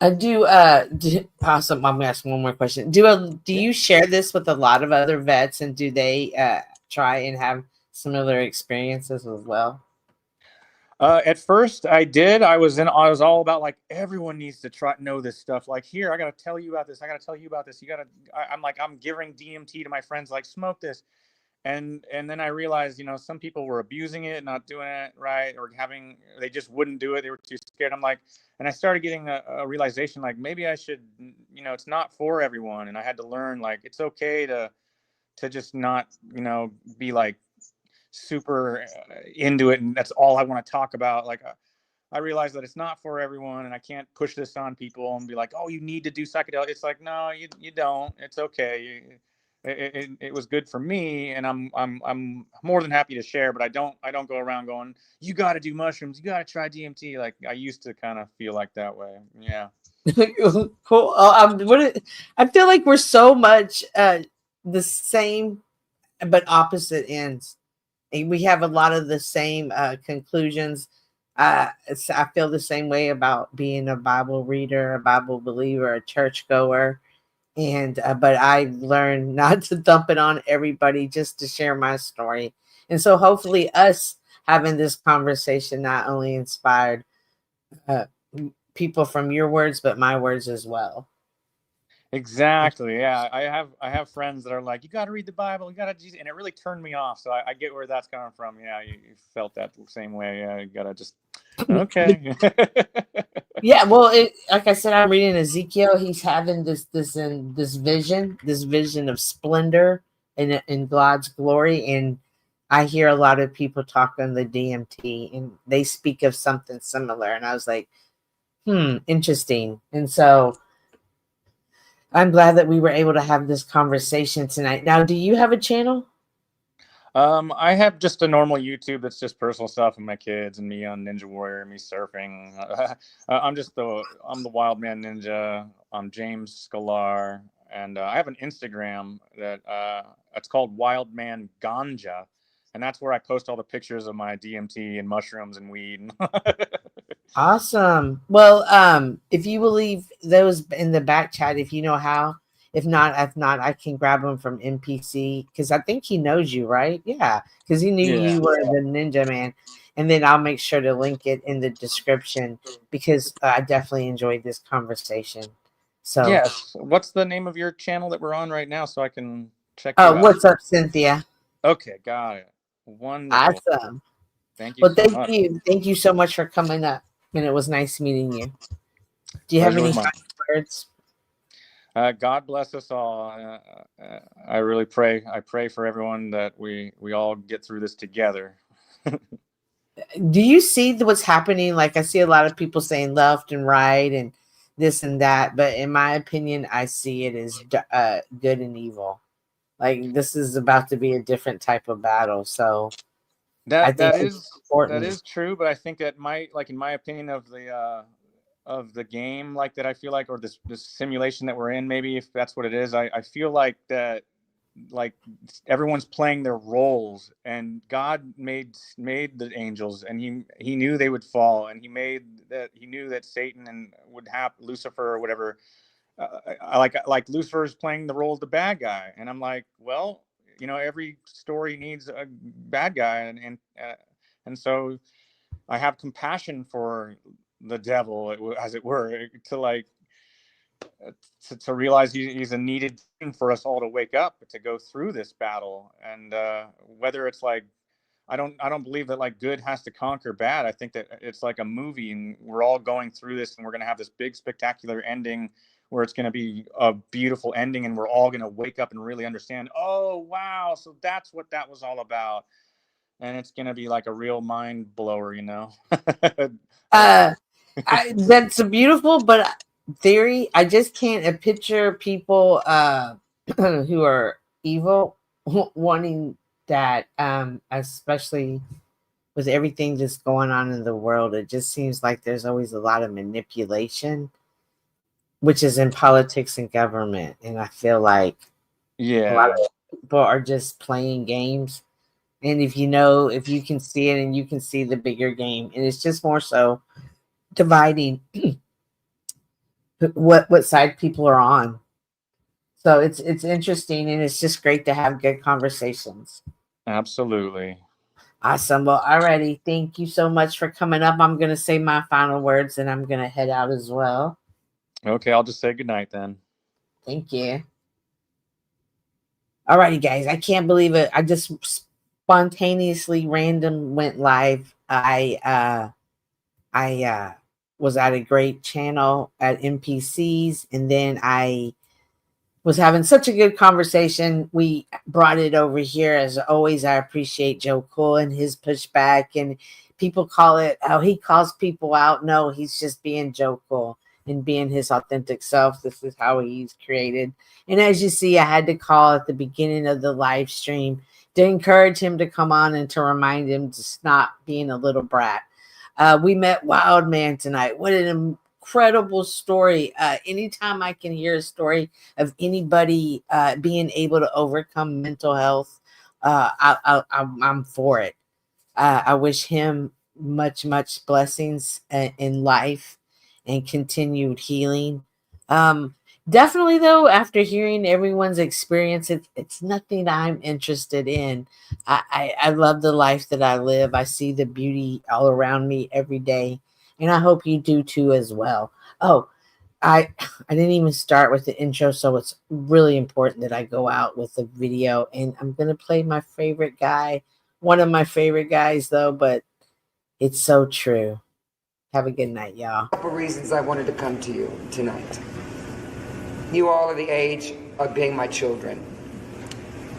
I do. Awesome. I'm gonna ask one more question. Do you share this with a lot of other vets, and do they try and have similar experiences as well? At first I did. I was all about like, everyone needs to know this stuff. Like, here, I got to tell you about this. I got to tell you about this. I'm giving DMT to my friends, like, smoke this. And then I realized, you know, some people were abusing it, not doing it right, or they just wouldn't do it. They were too scared. I'm like, and I started getting a realization, like, maybe I should, you know, it's not for everyone. And I had to learn, like, it's okay to just not, you know, be like super into it, and that's all I want to talk about. Like, I realized that it's not for everyone, and I can't push this on people and be like, oh, you need to do psychedelic. It's like, no, you don't. It's okay. It was good for me, and I'm more than happy to share, but I don't go around going, you got to do mushrooms, you got to try DMT. Like, I used to kind of feel like that way. Yeah. Cool. I feel like we're so much the same but opposite ends. We have a lot of the same conclusions. I feel the same way about being a Bible reader, a Bible believer, a churchgoer. And but I learned not to dump it on everybody, just to share my story. And so hopefully us having this conversation not only inspired people from your words, but my words as well. Exactly. Yeah. I have friends that are like, you got to read the Bible, you got to, and it really turned me off. So I get where that's coming from. Yeah. You felt that the same way. Yeah. You got to just, okay. Yeah. Well, like I said, I'm reading Ezekiel. He's having this vision of splendor in God's glory. And I hear a lot of people talk on the DMT, and they speak of something similar. And I was like, interesting. And so I'm glad that we were able to have this conversation tonight. Now, do you have a channel? I have just a normal YouTube that's just personal stuff and my kids and me on Ninja Warrior, me surfing. I'm the Wild Man Ninja. I'm James Scalar, and I have an Instagram that it's called Wild Man Ganja, and that's where I post all the pictures of my DMT and mushrooms and weed. Awesome. Well, if you will leave those in the back chat, if you know how. If not, I can grab them from NPC, because I think he knows you, right? Yeah, because he knew you were the Ninja Man. And then I'll make sure to link it in the description because I definitely enjoyed this conversation. So yes. What's the name of your channel that we're on right now so I can check you out? What's up, Cynthia? Okay, got it. Wonderful. Awesome. Thank you Well, so thank much. you. Thank you so much for coming up. And it was nice meeting you. Do you have any final words? God bless us all. I really pray. I pray for everyone that we all get through this together. Do you see what's happening? Like, I see a lot of people saying left and right and this and that, but in my opinion, I see it as good and evil. Like, this is about to be a different type of battle. So that is true, but I think that might, like, in my opinion of the game, like, that I feel like, or this simulation that we're in, maybe if that's what it is, I feel like that, like, everyone's playing their roles, and God made the angels, and he knew they would fall, and he knew that Satan and would have Lucifer or whatever. Like Lucifer's playing the role of the bad guy, and I'm like, well, every story needs a bad guy, and so I have compassion for the devil, as it were, to realize he's a needed thing for us all to wake up, to go through this battle. And whether it's like, I don't believe that, like, good has to conquer bad. I think that it's like a movie, and we're all going through this, and we're going to have this big spectacular ending where it's going to be a beautiful ending, and we're all going to wake up and really understand, oh wow, so that's what that was all about. And it's going to be like a real mind blower, That's a beautiful but theory. I just can't picture people who are evil wanting that, especially with everything just going on in the world. It just seems like there's always a lot of manipulation, which is in politics and government. And I feel like a lot of people are just playing games. And if you can see it, and you can see the bigger game, and it's just more so dividing what side people are on. So it's interesting, and it's just great to have good conversations. Absolutely. Awesome. Well, alrighty. Thank you so much for coming up. I'm going to say my final words, and I'm going to head out as well. Okay, I'll just say goodnight then. Thank you. Alrighty, guys. I can't believe it. I just spontaneously random went live. I was at a great channel at NPCs, and then I was having such a good conversation. We brought it over here. As always, I appreciate Joe Cool and his pushback, and people call it, he calls people out. No, he's just being Joe Cool and being his authentic self. This is how he's created. And as you see, I had to call at the beginning of the live stream to encourage him to come on and to remind him to stop being a little brat. We met Wild Man tonight. What an incredible story. Anytime I can hear a story of anybody being able to overcome mental health, I'm for it. I wish him much blessings in life and continued healing. Definitely, though, after hearing everyone's experience, it's nothing I'm interested in. I love the life that I live. I see the beauty all around me every day, and I hope you do too as well. Oh, I didn't even start with the intro, so it's really important that I go out with the video, and I'm going to play my favorite guy, one of my favorite guys, though, but it's so true. Have a good night, y'all. A couple reasons I wanted to come to you tonight. You all are the age of being my children.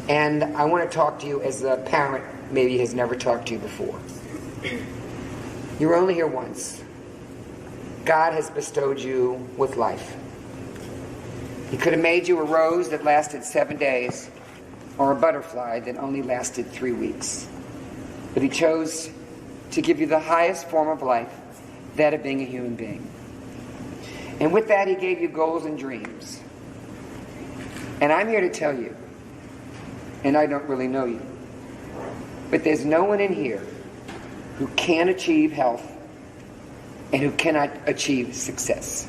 And I want to talk to you as a parent maybe has never talked to you before. You're only here once. God has bestowed you with life. He could have made you a rose that lasted 7 days, or a butterfly that only lasted 3 weeks. But he chose to give you the highest form of life, that of being a human being. And with that, he gave you goals and dreams. And I'm here to tell you, and I don't really know you, but there's no one in here who can achieve health and who cannot achieve success.